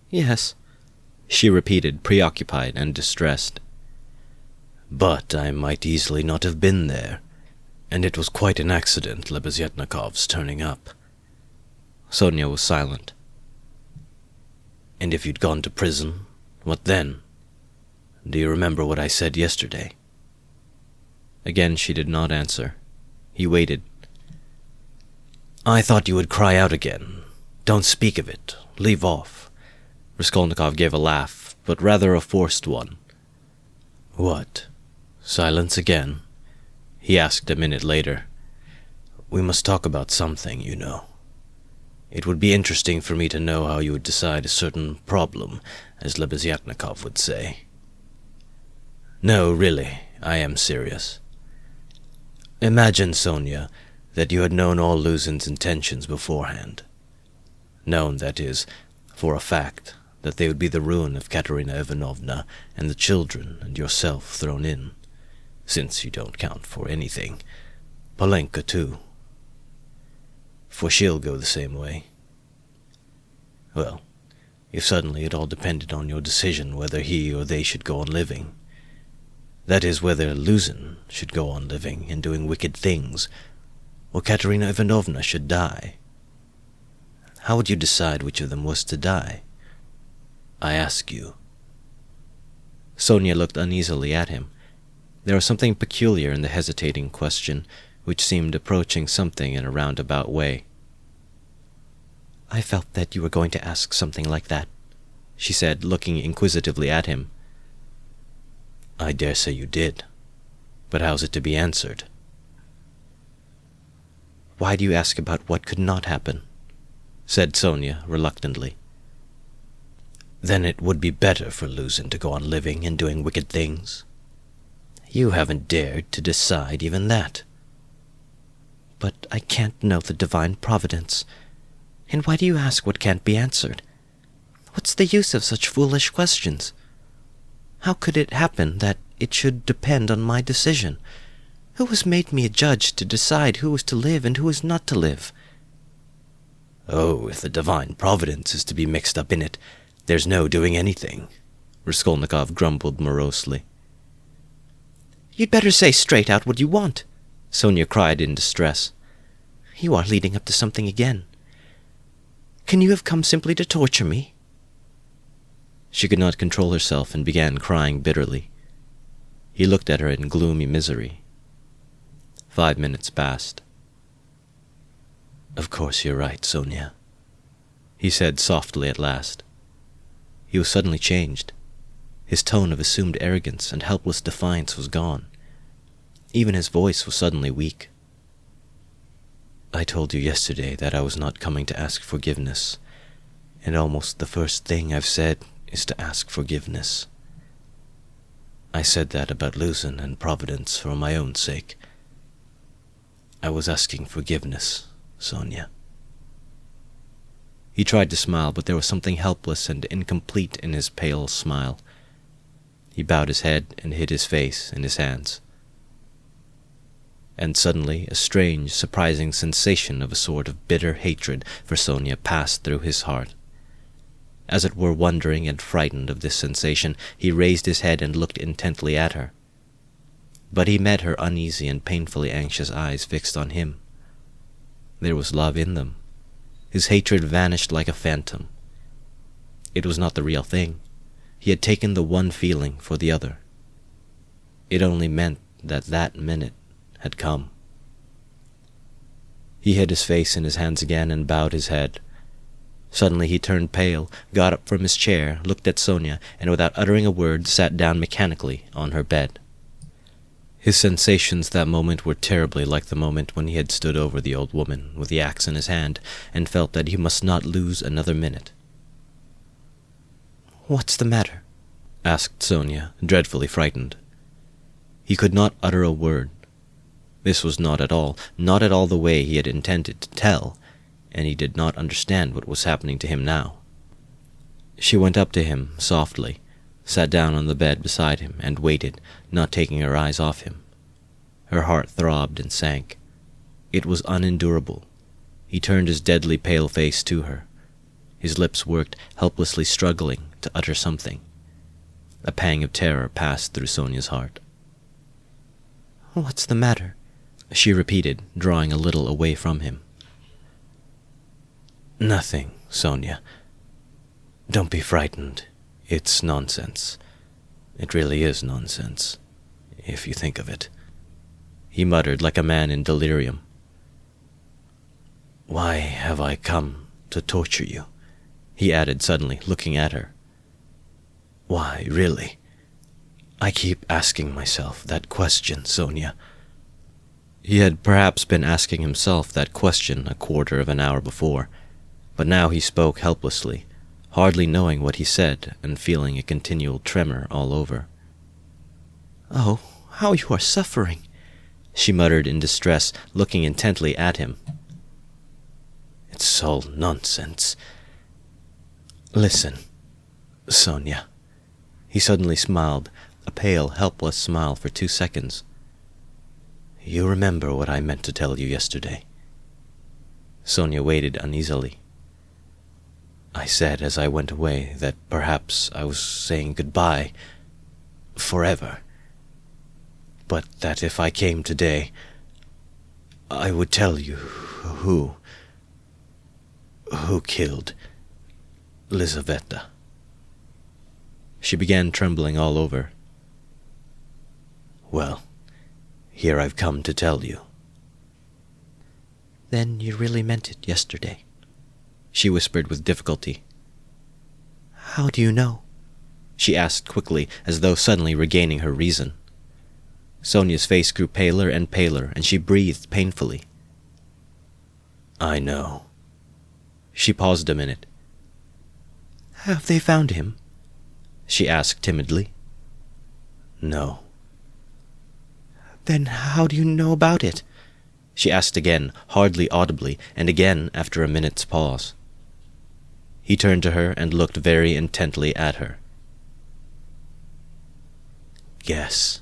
"Yes," she repeated, preoccupied and distressed. "But I might easily not have been there, and it was quite an accident, Lebeziatnikov's turning up." Sonia was silent. "And if you'd gone to prison, what then? Do you remember what I said yesterday?" Again she did not answer. He waited. "I thought you would cry out again. Don't speak of it. Leave off." Raskolnikov gave a laugh, but rather a forced one. "What? Silence again?" he asked a minute later. "We must talk about something, you know. It would be interesting for me to know how you would decide a certain problem, as Lebeziatnikov would say. No, really, I am serious. Imagine, Sonia, that you had known all Luzin's intentions beforehand. Known, that is, for a fact, that they would be the ruin of Katerina Ivanovna and the children and yourself thrown in, since you don't count for anything. Polenka, too. For she'll go the same way. Well, if suddenly it all depended on your decision whether he or they should go on living, that is, whether Luzin should go on living and doing wicked things, or Katerina Ivanovna should die, how would you decide which of them was to die? I ask you." Sonia looked uneasily at him. There was something peculiar in the hesitating question, which seemed approaching something in a roundabout way. "I felt that you were going to ask something like that," she said, looking inquisitively at him. "I dare say you did. But how's it to be answered?" "Why do you ask about what could not happen?" said Sonia reluctantly. "Then it would be better for Luzin to go on living and doing wicked things. You haven't dared to decide even that." "But I can't know the divine providence. And why do you ask what can't be answered? What's the use of such foolish questions? How could it happen that it should depend on my decision? Who has made me a judge to decide who is to live and who is not to live?" "Oh, if the divine providence is to be mixed up in it, there's no doing anything," Raskolnikov grumbled morosely. "You'd better say straight out what you want," Sonia cried in distress. "You are leading up to something again. Can you have come simply to torture me?" She could not control herself and began crying bitterly. He looked at her in gloomy misery. 5 minutes passed. "Of course you're right, Sonia," he said softly at last. He was suddenly changed. His tone of assumed arrogance and helpless defiance was gone. Even his voice was suddenly weak. "I told you yesterday that I was not coming to ask forgiveness, and almost the first thing I've said is to ask forgiveness. I said that about Luzin and Providence for my own sake. I was asking forgiveness, Sonia." He tried to smile, but there was something helpless and incomplete in his pale smile. He bowed his head and hid his face in his hands. And suddenly a strange, surprising sensation of a sort of bitter hatred for Sonia passed through his heart. As it were wondering and frightened of this sensation, he raised his head and looked intently at her. But he met her uneasy and painfully anxious eyes fixed on him. There was love in them. His hatred vanished like a phantom. It was not the real thing. He had taken the one feeling for the other. It only meant that that minute had come. He hid his face in his hands again and bowed his head. Suddenly he turned pale, got up from his chair, looked at Sonia, and without uttering a word sat down mechanically on her bed. His sensations that moment were terribly like the moment when he had stood over the old woman with the axe in his hand and felt that he must not lose another minute. "What's the matter?" asked Sonia, dreadfully frightened. He could not utter a word. This was not at all the way he had intended to tell, and he did not understand what was happening to him now. She went up to him softly, sat down on the bed beside him, and waited, not taking her eyes off him. Her heart throbbed and sank. It was unendurable. He turned his deadly pale face to her. His lips worked, helplessly struggling to utter something. A pang of terror passed through Sonia's heart. "What's the matter?" she repeated, drawing a little away from him. "Nothing, Sonia. Don't be frightened. It's nonsense. It really is nonsense, if you think of it," he muttered like a man in delirium. "Why have I come to torture you?" he added suddenly, looking at her. "Why, really? I keep asking myself that question, Sonia." He had perhaps been asking himself that question a quarter of an hour before, but now he spoke helplessly, hardly knowing what he said and feeling a continual tremor all over. "Oh, how you are suffering," she muttered in distress, looking intently at him. "It's all nonsense. Listen, Sonia." He suddenly smiled, a pale, helpless smile for 2 seconds. "You remember what I meant to tell you yesterday?" Sonia waited uneasily. "I said as I went away that perhaps I was saying goodbye forever, but that if I came today, I would tell you who killed Lizaveta." She began trembling all over. "Well, here I've come to tell you." "Then you really meant it yesterday?" she whispered with difficulty. "How do you know?" she asked quickly, as though suddenly regaining her reason. Sonia's face grew paler and paler, and she breathed painfully. "I know." She paused a minute. "Have they found him?" she asked timidly. "No." "Then how do you know about it?" she asked again, hardly audibly, and again after a minute's pause. He turned to her and looked very intently at her. "Guess,"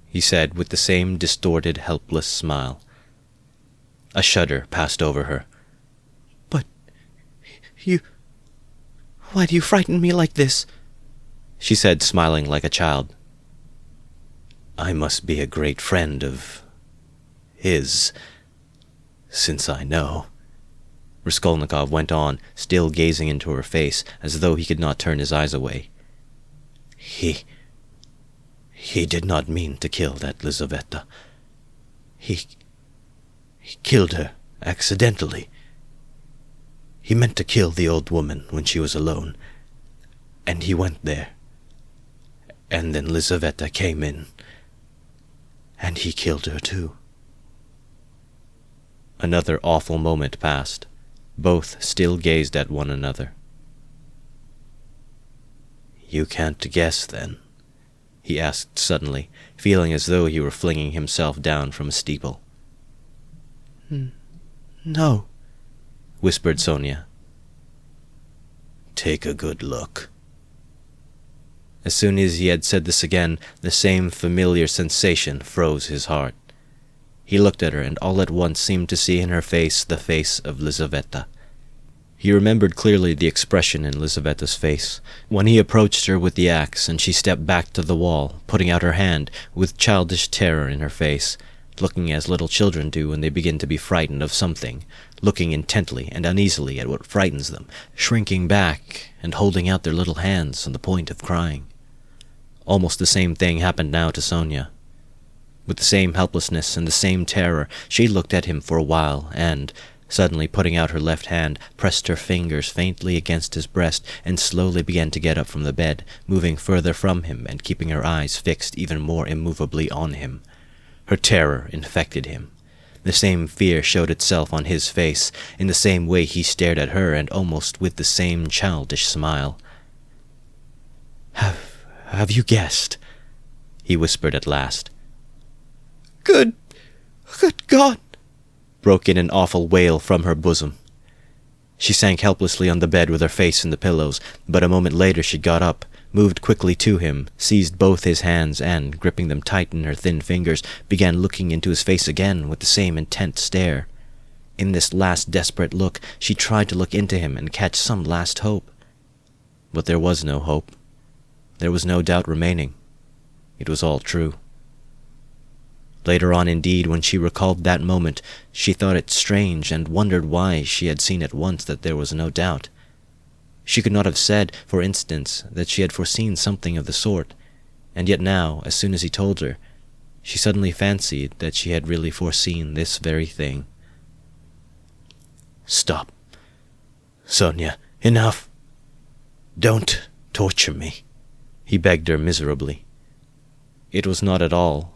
he said with the same distorted, helpless smile. A shudder passed over her. "But why do you frighten me like this?" she said, smiling like a child. "I must be a great friend of his, since I know," Raskolnikov went on, still gazing into her face, as though he could not turn his eyes away. He He did not mean to kill that Lizaveta. He killed her accidentally. He meant to kill the old woman when she was alone, and he went there. And then Lizaveta came in, and he killed her too." Another awful moment passed. Both still gazed at one another. "You can't guess, then?" he asked suddenly, feeling as though he were flinging himself down from a steeple. "No," whispered Sonia. "Take a good look." As soon as he had said this again, the same familiar sensation froze his heart. He looked at her, and all at once seemed to see in her face the face of Lizaveta. He remembered clearly the expression in Lizaveta's face when he approached her with the axe, and she stepped back to the wall, putting out her hand with childish terror in her face, looking as little children do when they begin to be frightened of something, looking intently and uneasily at what frightens them, shrinking back and holding out their little hands on the point of crying. Almost the same thing happened now to Sonia. With the same helplessness and the same terror, she looked at him for a while and, suddenly putting out her left hand, pressed her fingers faintly against his breast and slowly began to get up from the bed, moving further from him and keeping her eyes fixed even more immovably on him. Her terror infected him. The same fear showed itself on his face, in the same way he stared at her, and almost with the same childish smile. Have you guessed?" he whispered at last. Good God!" broke in an awful wail from her bosom. She sank helplessly on the bed with her face in the pillows, but a moment later she got up, moved quickly to him, seized both his hands, and, gripping them tight in her thin fingers, began looking into his face again with the same intent stare. In this last desperate look, she tried to look into him and catch some last hope. But there was no hope. There was no doubt remaining. It was all true. Later on, indeed, when she recalled that moment, she thought it strange and wondered why she had seen at once that there was no doubt. She could not have said, for instance, that she had foreseen something of the sort, and yet now, as soon as he told her, she suddenly fancied that she had really foreseen this very thing. "Stop. Sonia, enough. Don't torture me," he begged her miserably. It was not at all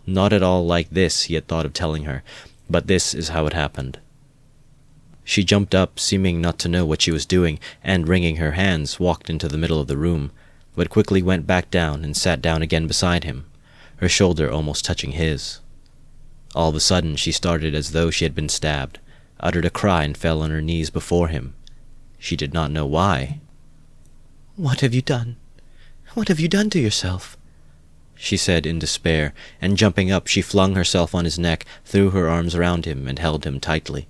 like this he had thought of telling her, but this is how it happened. She jumped up, seeming not to know what she was doing, and, wringing her hands, walked into the middle of the room, but quickly went back down and sat down again beside him, her shoulder almost touching his. All of a sudden she started as though she had been stabbed, uttered a cry, and fell on her knees before him. She did not know why. "What have you done? What have you done to yourself?" she said in despair, and jumping up she flung herself on his neck, threw her arms around him, and held him tightly.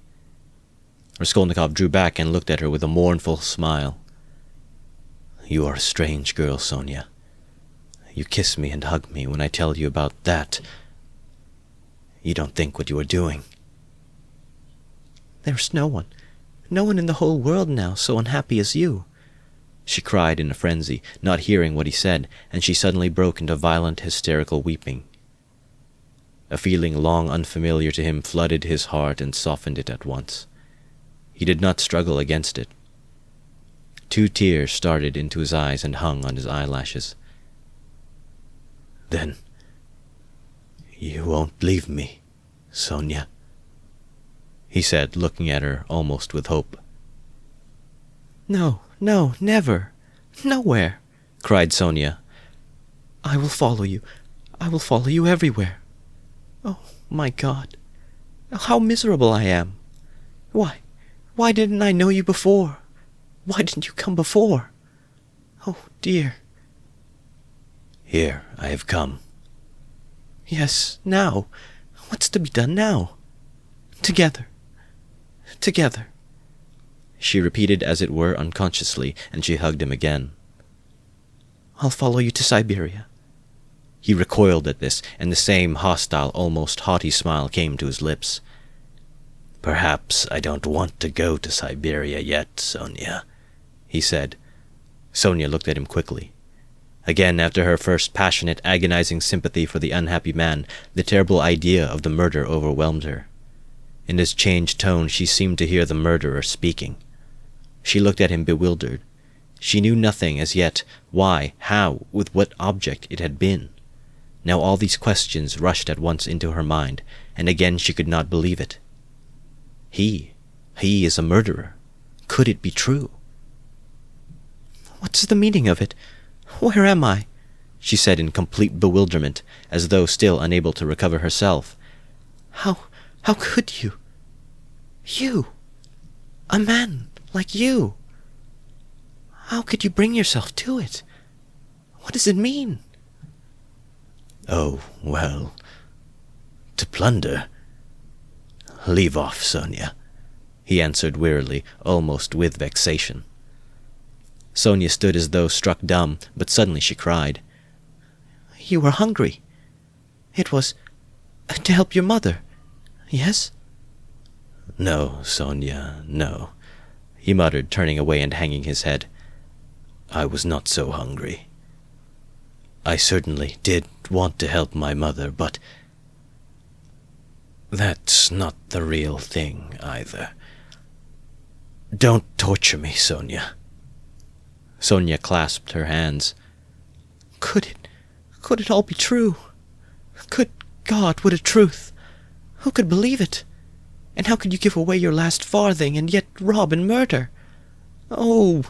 Raskolnikov drew back and looked at her with a mournful smile. "You are a strange girl, Sonia. You kiss me and hug me when I tell you about that. You don't think what you are doing." "There's no one in the whole world now so unhappy as you," she cried in a frenzy, not hearing what he said, and she suddenly broke into violent hysterical weeping. A feeling long unfamiliar to him flooded his heart and softened it at once. He did not struggle against it. 2 tears started into his eyes and hung on his eyelashes. "Then you won't leave me, Sonia?" he said, looking at her almost with hope. No, never. Nowhere," cried Sonia. I will follow you. I will follow you everywhere. Oh, my God. How miserable I am. Why didn't I know you before? Why didn't you come before? Oh, dear. Here, I have come. Yes, now. What's to be done now? Together. She repeated as it were unconsciously, and she hugged him again. I'll follow you to Siberia. He recoiled at this, and the same hostile, almost haughty smile came to his lips. Perhaps I don't want to go to Siberia yet, Sonia, he said. Sonia looked at him quickly. Again, after her first passionate, agonizing sympathy for the unhappy man, the terrible idea of the murder overwhelmed her. In his changed tone, she seemed to hear the murderer speaking. She looked at him bewildered. She knew nothing as yet, why, how, with what object it had been. Now all these questions rushed at once into her mind, and again she could not believe it. He is a murderer. Could it be true? "What's the meaning of it? Where am I?" she said in complete bewilderment, as though still unable to recover herself. How could you? You! A man like you! How could you bring yourself to it? What does it mean?" "Oh, well, to plunder. Leave off, Sonia," he answered wearily, almost with vexation. Sonia stood as though struck dumb, but suddenly she cried. "You were hungry. It was to help your mother, yes?" "No, Sonia, no," he muttered, turning away and hanging his head. "I was not so hungry. I certainly did want to help my mother, but that's not the real thing, either. Don't torture me, Sonia." Sonia clasped her hands. Could it all be true? Good God, what a truth! Who could believe it? And how could you give away your last farthing and yet rob and murder? Oh,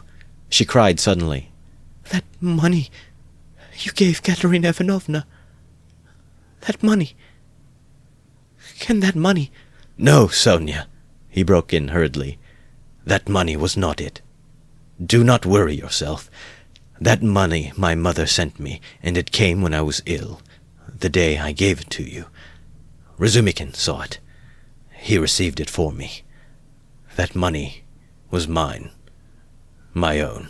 she cried suddenly. That money you gave Katerina Ivanovna. That money. Can that money... "No, Sonia," he broke in hurriedly. "That money was not it. Do not worry yourself. That money my mother sent me, and it came when I was ill, the day I gave it to you. Razumikin saw it. He received it for me. That money was mine. My own."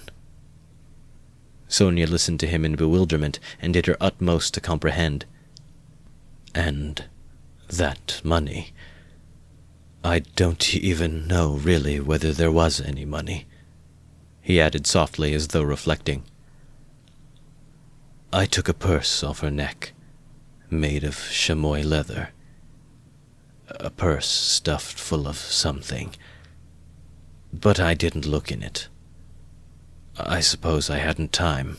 Sonia listened to him in bewilderment and did her utmost to comprehend. "And that money... I don't even know really whether there was any money," he added softly as though reflecting. "I took a purse off her neck, made of chamois leather. A purse stuffed full of something. But I didn't look in it. I suppose I hadn't time.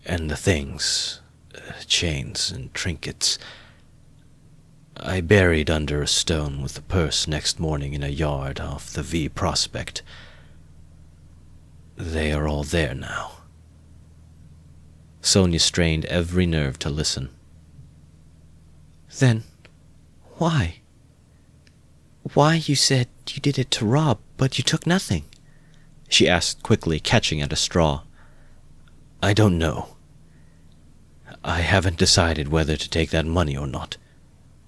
And the things, chains and trinkets, I buried under a stone with the purse next morning in a yard off the V Prospect. They are all there now." Sonia strained every nerve to listen. "Then, why? Why you said you did it to rob, but you took nothing?" she asked quickly, catching at a straw. "I don't know. I haven't decided whether to take that money or not,"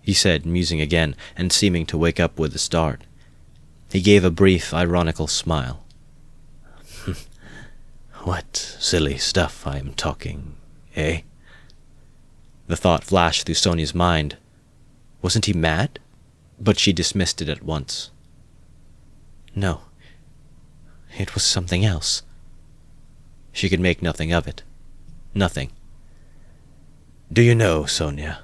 he said, musing again, and seeming to wake up with a start. He gave a brief, ironical smile. "What silly stuff I am talking, eh?" The thought flashed through Sonia's mind. Wasn't he mad? But she dismissed it at once. No, it was something else. She could make nothing of it. Nothing. "Do you know, Sonia,"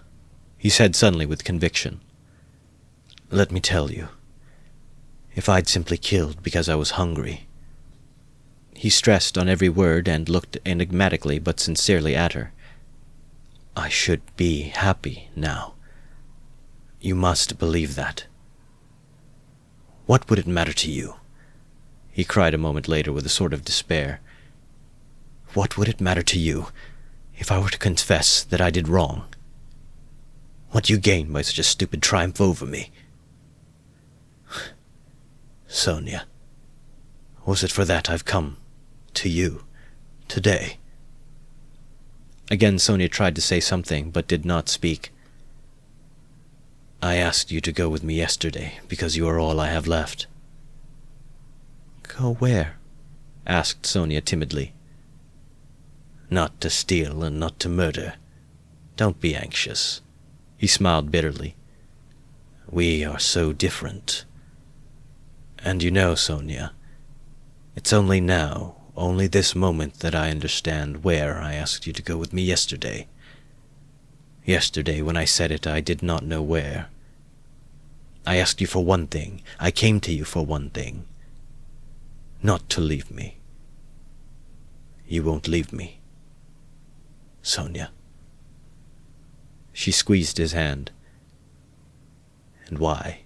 he said suddenly with conviction. "Let me tell you, if I'd simply killed because I was hungry..." He stressed on every word and looked enigmatically but sincerely at her. "I should be happy now. You must believe that. What would it matter to you?" he cried a moment later with a sort of despair. "What would it matter to you if I were to confess that I did wrong? What do you gain by such a stupid triumph over me? Sonia, was it for that I've come to you today?" Again Sonia tried to say something, but did not speak. "I asked you to go with me yesterday because you are all I have left." "Go where?" asked Sonia timidly. "Not to steal and not to murder. Don't be anxious." He smiled bitterly. "We are so different. And you know, Sonia, it's only now, only this moment that I understand where I asked you to go with me yesterday. Yesterday, when I said it, I did not know where. I asked you for one thing. I came to you for one thing. Not to leave me. You won't leave me, Sonia." She squeezed his hand. "And why?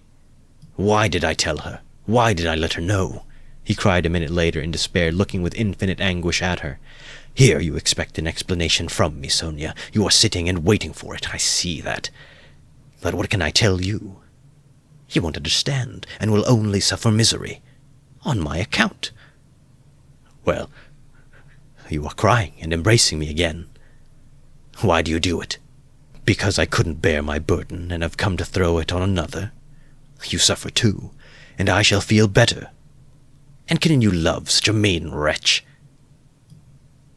Why did I tell her? Why did I let her know?" he cried a minute later in despair, looking with infinite anguish at her. "Here you expect an explanation from me, Sonia. You are sitting and waiting for it. I see that. But what can I tell you? You won't understand, and will only suffer misery. On my account. Well, you are crying and embracing me again. Why do you do it? Because I couldn't bear my burden and have come to throw it on another? You suffer too, and I shall feel better. And can you love such a mean wretch?"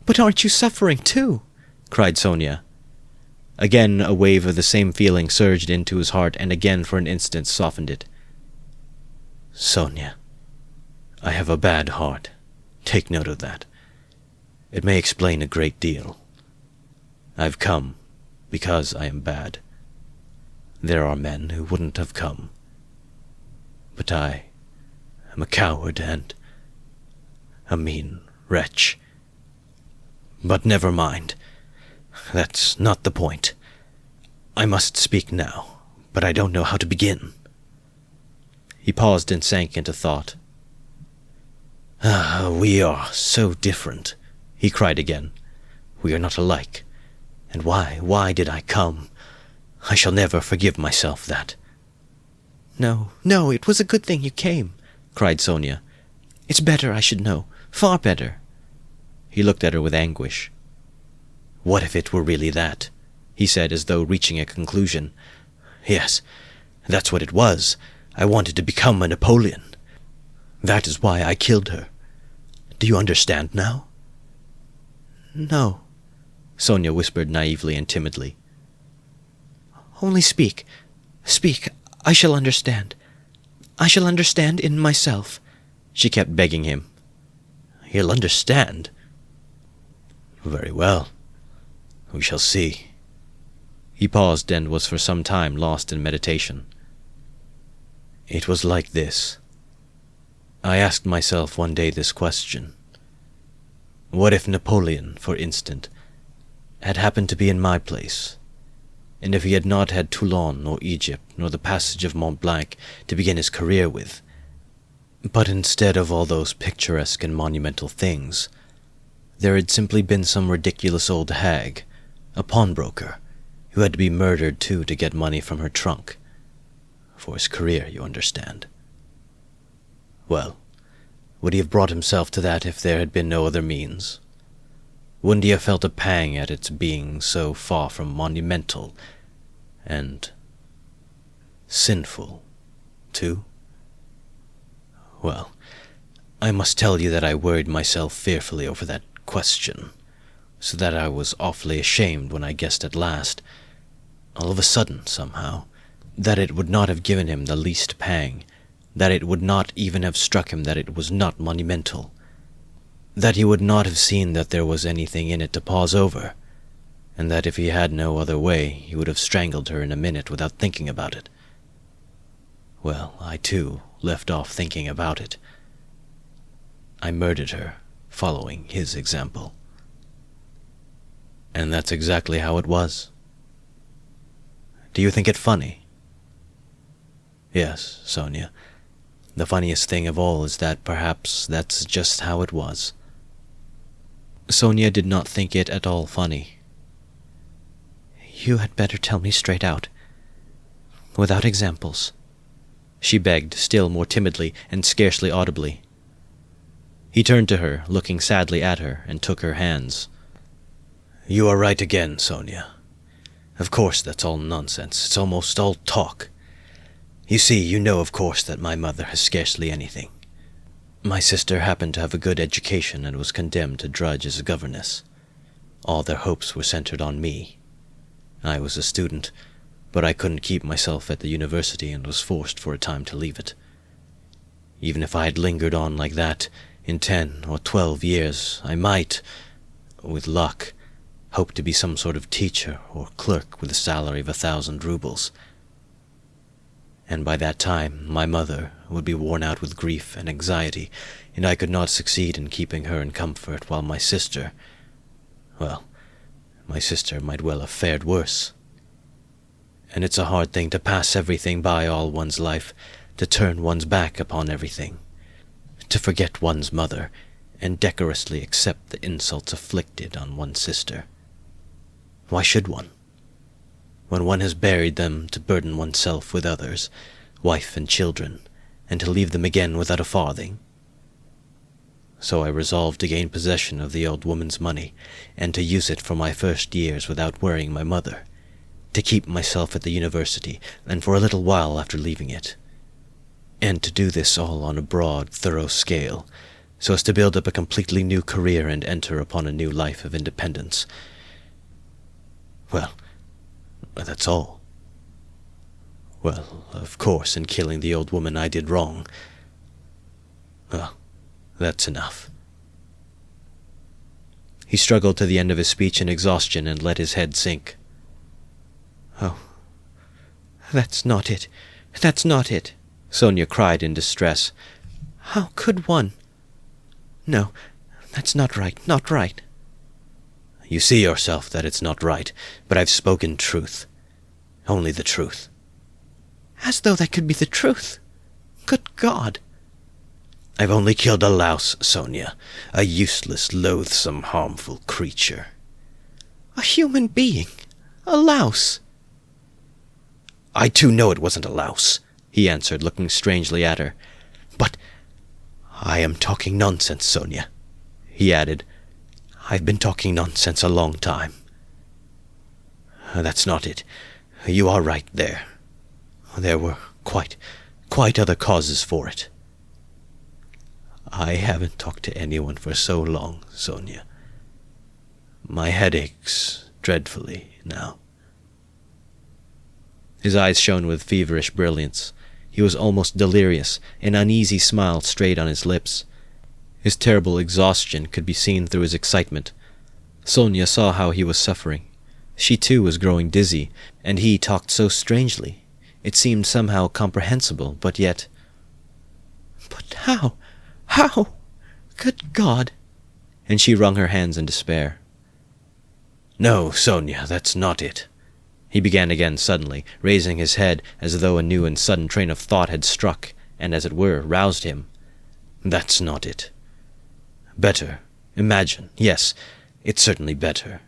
"But aren't you suffering too?" cried Sonia. Again a wave of the same feeling surged into his heart, and again for an instant softened it. "Sonia, I have a bad heart. Take note of that. It may explain a great deal. I've come because I am bad. There are men who wouldn't have come. But I am a coward and a mean wretch. But never mind. That's not the point. I must speak now, but I don't know how to begin." He paused and sank into thought. We are so different," he cried again. "We are not alike. And why did I come? I shall never forgive myself that." No, it was a good thing you came," cried Sonia. "It's better I should know, far better." He looked at her with anguish. "What if it were really that?" he said, as though reaching a conclusion. "Yes, that's what it was. I wanted to become a Napoleon. That is why I killed her. Do you understand now?" "No," Sonia whispered naively and timidly. "Only speak. Speak. I shall understand. I shall understand in myself," she kept begging him. "You'll understand? Very well. We shall see." He paused and was for some time lost in meditation. "It was like this. I asked myself one day this question. What if Napoleon, for instance, had happened to be in my place, and if he had not had Toulon, nor Egypt, nor the passage of Mont Blanc to begin his career with, but instead of all those picturesque and monumental things, there had simply been some ridiculous old hag, a pawnbroker, who had to be murdered too to get money from her trunk. For his career, you understand. Well, would he have brought himself to that if there had been no other means? Wouldn't he have felt a pang at its being so far from monumental and sinful, too? Well, I must tell you that I worried myself fearfully over that question, so that I was awfully ashamed when I guessed at last, all of a sudden somehow, that it would not have given him the least pang, that it would not even have struck him that it was not monumental, that he would not have seen that there was anything in it to pause over, and that if he had no other way he would have strangled her in a minute without thinking about it. Well, I too left off thinking about it. I murdered her, following his example. And that's exactly how it was. Do you think it funny? Yes, Sonia. The funniest thing of all is that perhaps that's just how it was. Sonia did not think it at all funny. "You had better tell me straight out, without examples," she begged, still more timidly and scarcely audibly. He turned to her, looking sadly at her, and took her hands. "You are right again, Sonia. Of course that's all nonsense. It's almost all talk. You see, you know of course that my mother has scarcely anything. My sister happened to have a good education and was condemned to drudge as a governess. All their hopes were centered on me. I was a student, but I couldn't keep myself at the university and was forced for a time to leave it. Even if I had lingered on like that, In 10 or 12 years, I might, with luck, hope to be some sort of teacher or clerk with a salary of 1,000 rubles. And by that time, my mother would be worn out with grief and anxiety, and I could not succeed in keeping her in comfort, while my sister, well, my sister might well have fared worse. And it's a hard thing to pass everything by all one's life, to turn one's back upon everything, to forget one's mother, and decorously accept the insults inflicted on one's sister. Why should one? When one has buried them to burden oneself with others, wife and children, and to leave them again without a farthing. So I resolved to gain possession of the old woman's money, and to use it for my first years without worrying my mother, to keep myself at the university, and for a little while after leaving it, and to do this all on a broad, thorough scale, so as to build up a completely new career and enter upon a new life of independence. Well, that's all. Well, of course, in killing the old woman I did wrong. Well, that's enough. He struggled to the end of his speech in exhaustion and let his head sink. Oh, that's not it. That's not it, Sonia cried in distress. How could one? No, that's not right, not right. You see yourself that it's not right, but I've spoken truth. Only the truth. As though that could be the truth. Good God. I've only killed a louse, Sonia. A useless, loathsome, harmful creature. A human being. A louse. I too know it wasn't a louse, he answered, looking strangely at her. But I am talking nonsense, Sonia, he added. I've been talking nonsense a long time. That's not it. You are right there. There were quite other causes for it. I haven't talked to anyone for so long, Sonia. My head aches dreadfully now. His eyes shone with feverish brilliance. He was almost delirious, an uneasy smile strayed on his lips. His terrible exhaustion could be seen through his excitement. Sonia saw how he was suffering. She too was growing dizzy, and he talked so strangely. It seemed somehow comprehensible, but yet... But how? How? Good God! And she wrung her hands in despair. No, Sonia, that's not it. He began again suddenly, raising his head as though a new and sudden train of thought had struck, and as it were, roused him. That's not it. Better. Imagine. Yes, it's certainly better.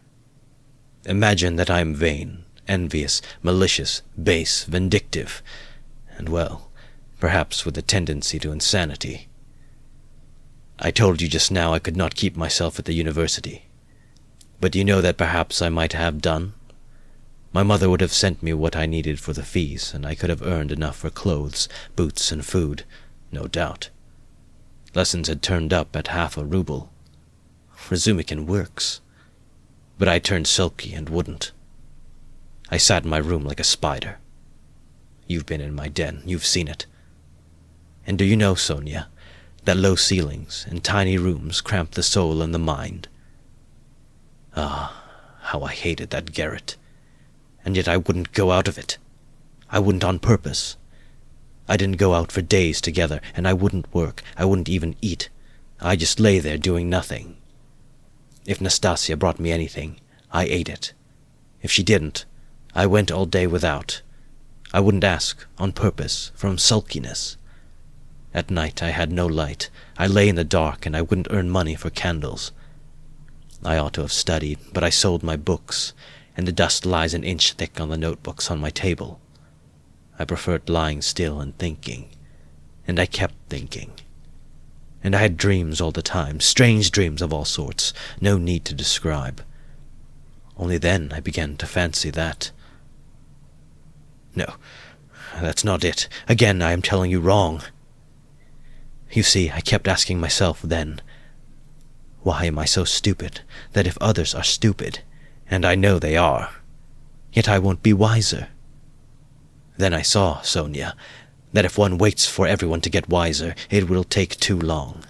Imagine that I am vain, envious, malicious, base, vindictive, and, well, perhaps with a tendency to insanity. I told you just now I could not keep myself at the university. But you know that perhaps I might have done? My mother would have sent me what I needed for the fees, and I could have earned enough for clothes, boots, and food, no doubt. Lessons had turned up at 1/2 ruble. Razumikin works. But I turned sulky and wouldn't. I sat in my room like a spider. You've been in my den, you've seen it. And do you know, Sonia, that low ceilings and tiny rooms cramp the soul and the mind? Ah, how I hated that garret. And yet I wouldn't go out of it. I wouldn't on purpose. I didn't go out for days together, and I wouldn't work. I wouldn't even eat. I just lay there doing nothing. If Nastasia brought me anything, I ate it. If she didn't, I went all day without. I wouldn't ask, on purpose, from sulkiness. At night I had no light. I lay in the dark, and I wouldn't earn money for candles. I ought to have studied, but I sold my books, and the dust lies an inch thick on the notebooks on my table. I preferred lying still and thinking, and I kept thinking. And I had dreams all the time, strange dreams of all sorts, no need to describe. Only then I began to fancy that. No, that's not it. Again, I am telling you wrong. You see, I kept asking myself then, why am I so stupid that if others are stupid, and I know they are, yet I won't be wiser? Then I saw, Sonia, that if one waits for everyone to get wiser, it will take too long.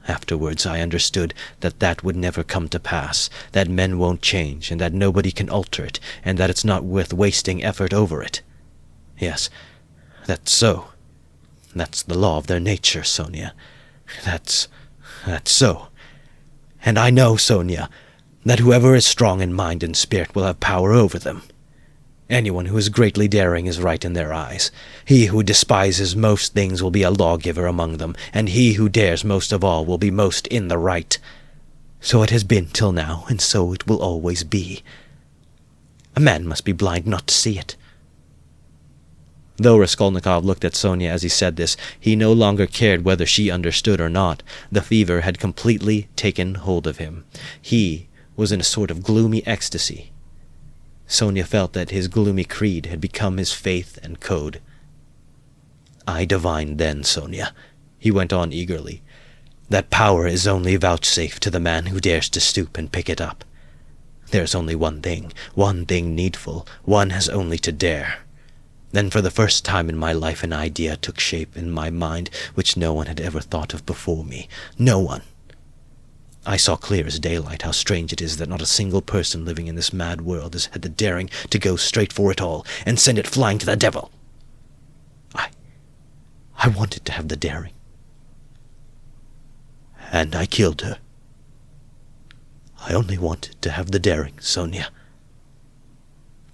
Afterwards I understood that that would never come to pass, that men won't change, and that nobody can alter it, and that it's not worth wasting effort over it. Yes, that's so. That's the law of their nature, Sonia. That's so. And I know, Sonia, that whoever is strong in mind and spirit will have power over them. Anyone who is greatly daring is right in their eyes. He who despises most things will be a lawgiver among them, and he who dares most of all will be most in the right. So it has been till now, and so it will always be. A man must be blind not to see it. Though Raskolnikov looked at Sonia as he said this, he no longer cared whether she understood or not. The fever had completely taken hold of him. He was in a sort of gloomy ecstasy. Sonia felt that his gloomy creed had become his faith and code. "I divined then, Sonia," he went on eagerly, "that power is only vouchsafed to the man who dares to stoop and pick it up. There's only one thing needful, one has only to dare. Then for the first time in my life an idea took shape in my mind which no one had ever thought of before me. No one. I saw clear as daylight how strange it is that not a single person living in this mad world has had the daring to go straight for it all and send it flying to the devil. I wanted to have the daring. And I killed her. I only wanted to have the daring, Sonia.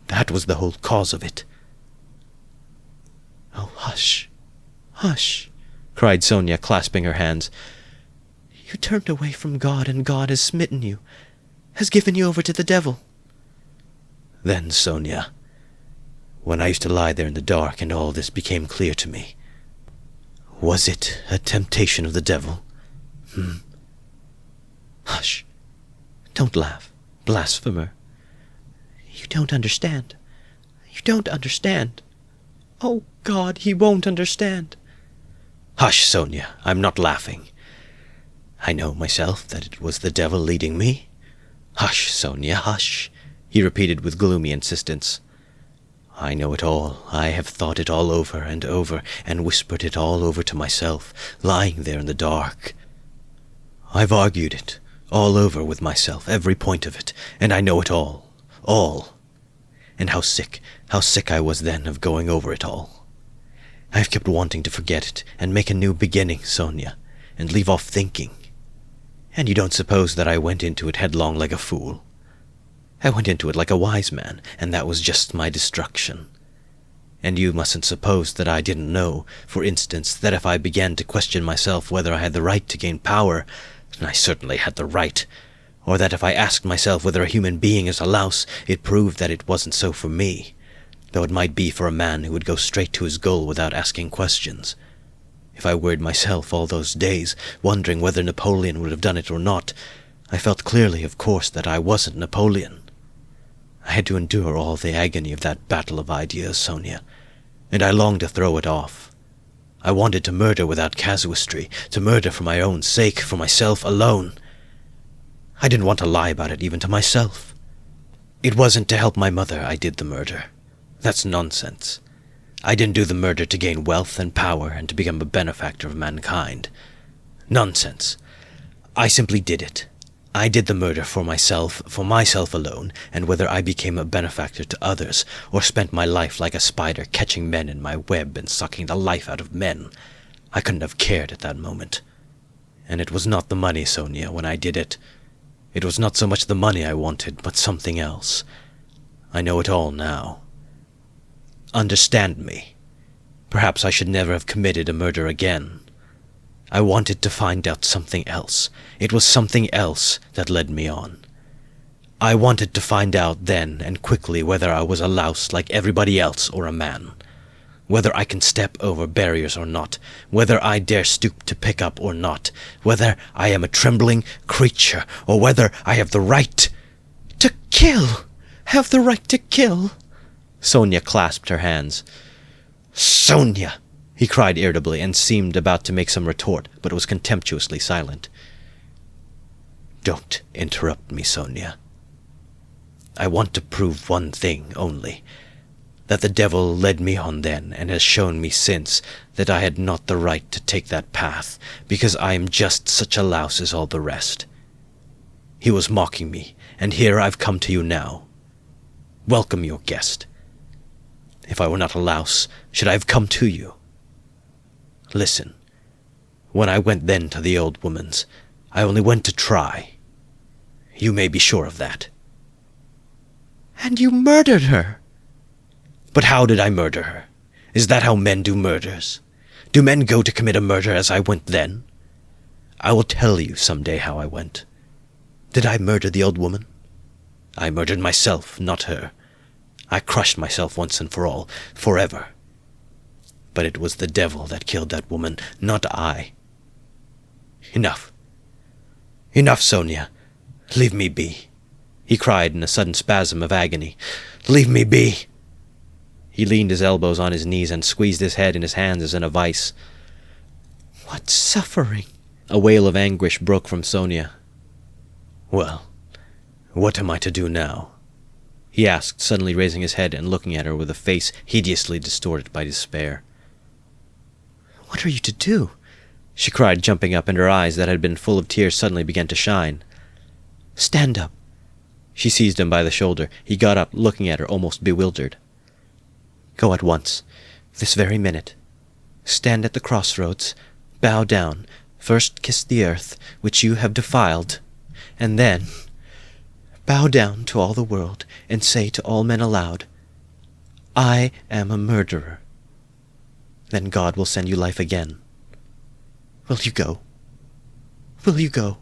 That was the whole cause of it." "Oh, hush, hush," cried Sonia, clasping her hands. "You turned away from God, and God has smitten you, has given you over to the devil." "Then, Sonia, when I used to lie there in the dark and all this became clear to me, was it a temptation of the devil? Hush, don't laugh, blasphemer. You don't understand. You don't understand. Oh, God, he won't understand." "Hush, Sonia, I'm not laughing. I know myself that it was the devil leading me. Hush, Sonia, hush," he repeated with gloomy insistence. "I know it all. I have thought it all over, and whispered it all over to myself, lying there in the dark. I've argued it all over with myself, every point of it, and I know it all. And how sick I was then of going over it all. I've kept wanting to forget it, and make a new beginning, Sonia, and leave off thinking. And you don't suppose that I went into it headlong like a fool? I went into it like a wise man, and that was just my destruction. And you mustn't suppose that I didn't know, for instance, that if I began to question myself whether I had the right to gain power, and I certainly had the right, or that if I asked myself whether a human being is a louse, it proved that it wasn't so for me, though it might be for a man who would go straight to his goal without asking questions. If I worried myself all those days, wondering whether Napoleon would have done it or not, I felt clearly, of course, that I wasn't Napoleon. I had to endure all the agony of that battle of ideas, Sonia, and I longed to throw it off. I wanted to murder without casuistry, to murder for my own sake, for myself alone. I didn't want to lie about it even to myself. It wasn't to help my mother I did the murder. That's nonsense. I didn't do the murder to gain wealth and power and to become a benefactor of mankind. Nonsense. I simply did it. I did the murder for myself alone, and whether I became a benefactor to others, or spent my life like a spider catching men in my web and sucking the life out of men, I couldn't have cared at that moment. And it was not the money, Sonia, when I did it. It was not so much the money I wanted, but something else. I know it all now. Understand me. Perhaps I should never have committed a murder again. I wanted to find out something else. It was something else that led me on. I wanted to find out then and quickly whether I was a louse like everybody else or a man. Whether I can step over barriers or not. Whether I dare stoop to pick up or not. Whether I am a trembling creature or whether I have the right to kill. Have the right to kill. Sonia clasped her hands. "Sonia!" he cried irritably, and seemed about to make some retort, but was contemptuously silent. "Don't interrupt me, Sonia. I want to prove one thing only, that the devil led me on then, and has shown me since that I had not the right to take that path, because I am just such a louse as all the rest. He was mocking me, and here I've come to you now. Welcome your guest. If I were not a louse, should I have come to you? Listen, when I went then to the old woman's, I only went to try. You may be sure of that. And you murdered her! But how did I murder her? Is that how men do murders? Do men go to commit a murder as I went then? I will tell you some day how I went. Did I murder the old woman? I murdered myself, not her. I crushed myself once and for all, forever. But it was the devil that killed that woman, not I. Enough. Enough, Sonia. Leave me be, he cried in a sudden spasm of agony. Leave me be. He leaned his elbows on his knees and squeezed his head in his hands as in a vice. What suffering! A wail of anguish broke from Sonia. Well, what am I to do now? He asked, suddenly raising his head and looking at her with a face hideously distorted by despair. What are you to do? She cried, jumping up, and her eyes, that had been full of tears, suddenly began to shine. Stand up. She seized him by the shoulder. He got up, looking at her, almost bewildered. Go at once, this very minute. Stand at the crossroads, bow down, first kiss the earth, which you have defiled, and then bow down to all the world, and say to all men aloud, I am a murderer. Then God will send you life again. Will you go? Will you go?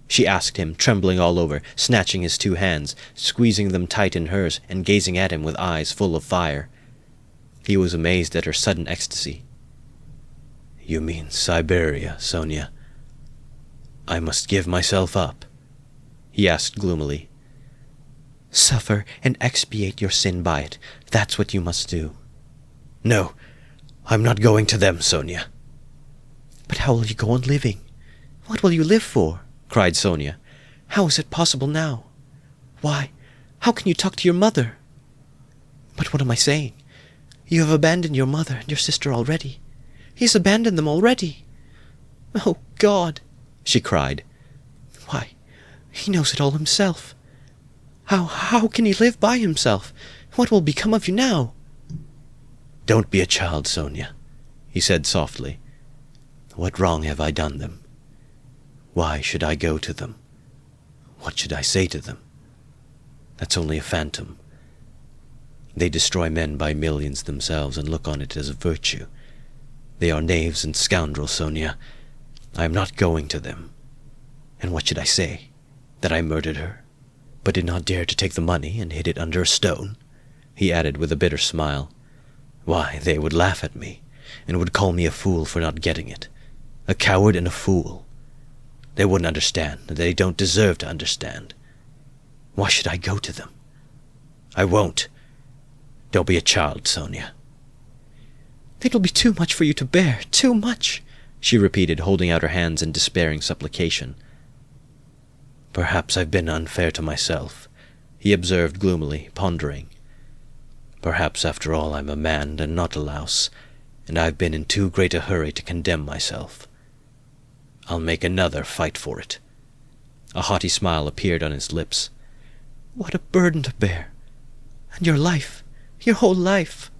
She asked him, trembling all over, snatching his two hands, squeezing them tight in hers, and gazing at him with eyes full of fire. He was amazed at her sudden ecstasy. You mean Siberia, Sonia? I must give myself up? He asked gloomily. Suffer and expiate your sin by it. That's what you must do. No, I'm not going to them, Sonia. But how will you go on living? What will you live for? Cried Sonia. How is it possible now? Why, how can you talk to your mother? But what am I saying? You have abandoned your mother and your sister already. He has abandoned them already. Oh, God, she cried. Why, he knows it all himself. How can he live by himself? What will become of you now? Don't be a child, Sonia, he said softly. What wrong have I done them? Why should I go to them? What should I say to them? That's only a phantom. They destroy men by millions themselves and look on it as a virtue. They are knaves and scoundrels, Sonia. I am not going to them. And what should I say? That I murdered her, but did not dare to take the money and hid it under a stone? He added with a bitter smile. Why, they would laugh at me, and would call me a fool for not getting it. A coward and a fool. They wouldn't understand, and they don't deserve to understand. Why should I go to them? I won't. Don't be a child, Sonia. It'll be too much for you to bear, too much, she repeated, holding out her hands in despairing supplication. Perhaps I've been unfair to myself, he observed gloomily, pondering. Perhaps, after all, I'm a man and not a louse, and I've been in too great a hurry to condemn myself. I'll make another fight for it. A haughty smile appeared on his lips. What a burden to bear! And your life, your whole life!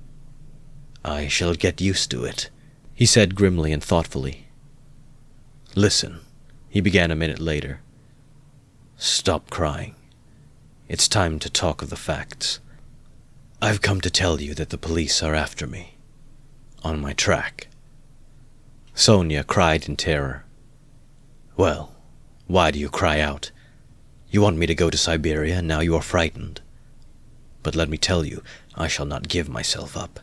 I shall get used to it, he said grimly and thoughtfully. Listen, he began a minute later. Stop crying. It's time to talk of the facts. I've come to tell you that the police are after me. On my track. Sonia cried in terror. Well, why do you cry out? You want me to go to Siberia, and now you are frightened. But let me tell you, I shall not give myself up.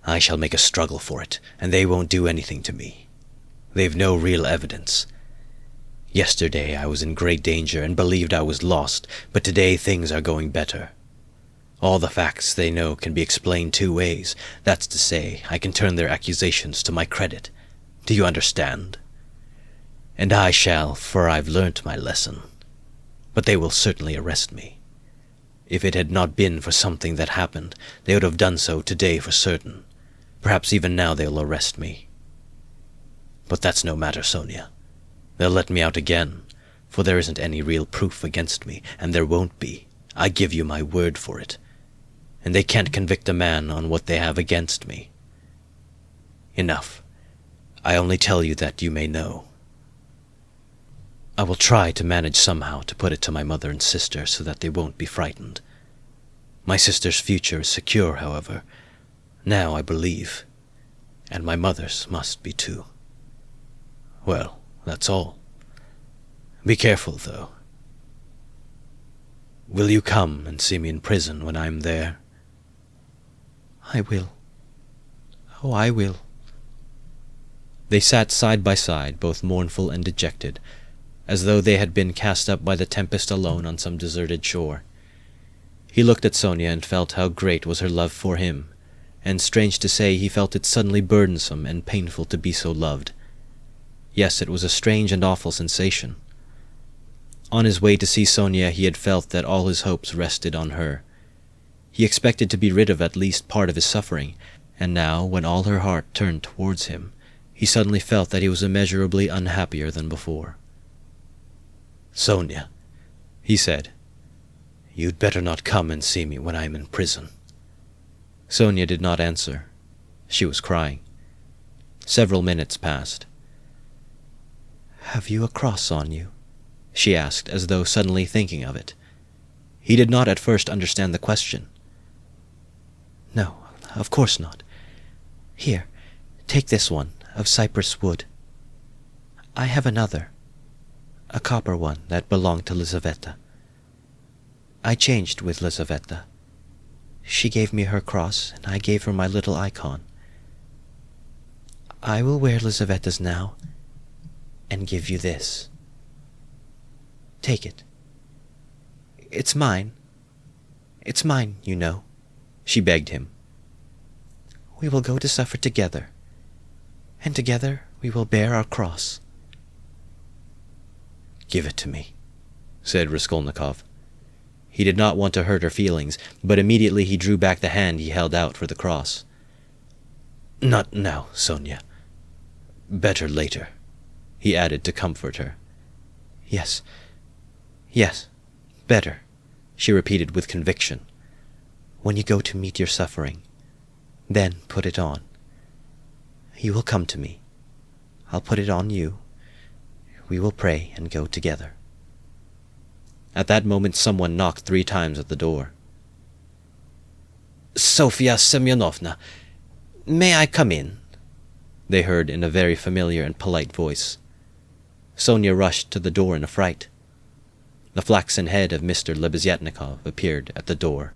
I shall make a struggle for it, and they won't do anything to me. They've no real evidence. Yesterday I was in great danger and believed I was lost, but today things are going better. All the facts they know can be explained two ways. That's to say, I can turn their accusations to my credit. Do you understand? And I shall, for I've learnt my lesson. But they will certainly arrest me. If it had not been for something that happened, they would have done so today for certain. Perhaps even now they'll arrest me. But that's no matter, Sonia. They'll let me out again, for there isn't any real proof against me, and there won't be. I give you my word for it. And they can't convict a man on what they have against me. Enough. I only tell you that you may know. I will try to manage somehow to put it to my mother and sister so that they won't be frightened. My sister's future is secure, however. Now I believe. And my mother's must be too. Well, that's all. Be careful, though. Will you come and see me in prison when I'm there? I will. Oh, I will. They sat side by side, both mournful and dejected, as though they had been cast up by the tempest alone on some deserted shore. He looked at Sonia and felt how great was her love for him, and strange to say, he felt it suddenly burdensome and painful to be so loved. Yes, it was a strange and awful sensation. On his way to see Sonia, he had felt that all his hopes rested on her. He expected to be rid of at least part of his suffering, and now, when all her heart turned towards him, he suddenly felt that he was immeasurably unhappier than before. "Sonia," he said, "you'd better not come and see me when I am in prison." Sonia did not answer. She was crying. Several minutes passed. "Have you a cross on you?" she asked, as though suddenly thinking of it. He did not at first understand the question. "No, of course not. Here, take this one, of cypress wood. I have another, a copper one that belonged to Lizaveta. I changed with Lizaveta. She gave me her cross, and I gave her my little icon. I will wear Lizaveta's now, and give you this. Take it. It's mine. It's mine, you know," she begged him. "We will go to suffer together, and together we will bear our cross." "Give it to me," said Raskolnikov. He did not want to hurt her feelings, but immediately he drew back the hand he held out for the cross. "Not now, Sonia. Better later," he added to comfort her. Yes, better," she repeated with conviction. "When you go to meet your suffering, then put it on. You will come to me. I'll put it on you. We will pray and go together." At that moment someone knocked 3 times at the door. "Sofya Semyonovna, may I come in?" they heard in a very familiar and polite voice. Sonia rushed to the door in a fright. The flaxen head of Mr. Lebeziatnikov appeared at the door.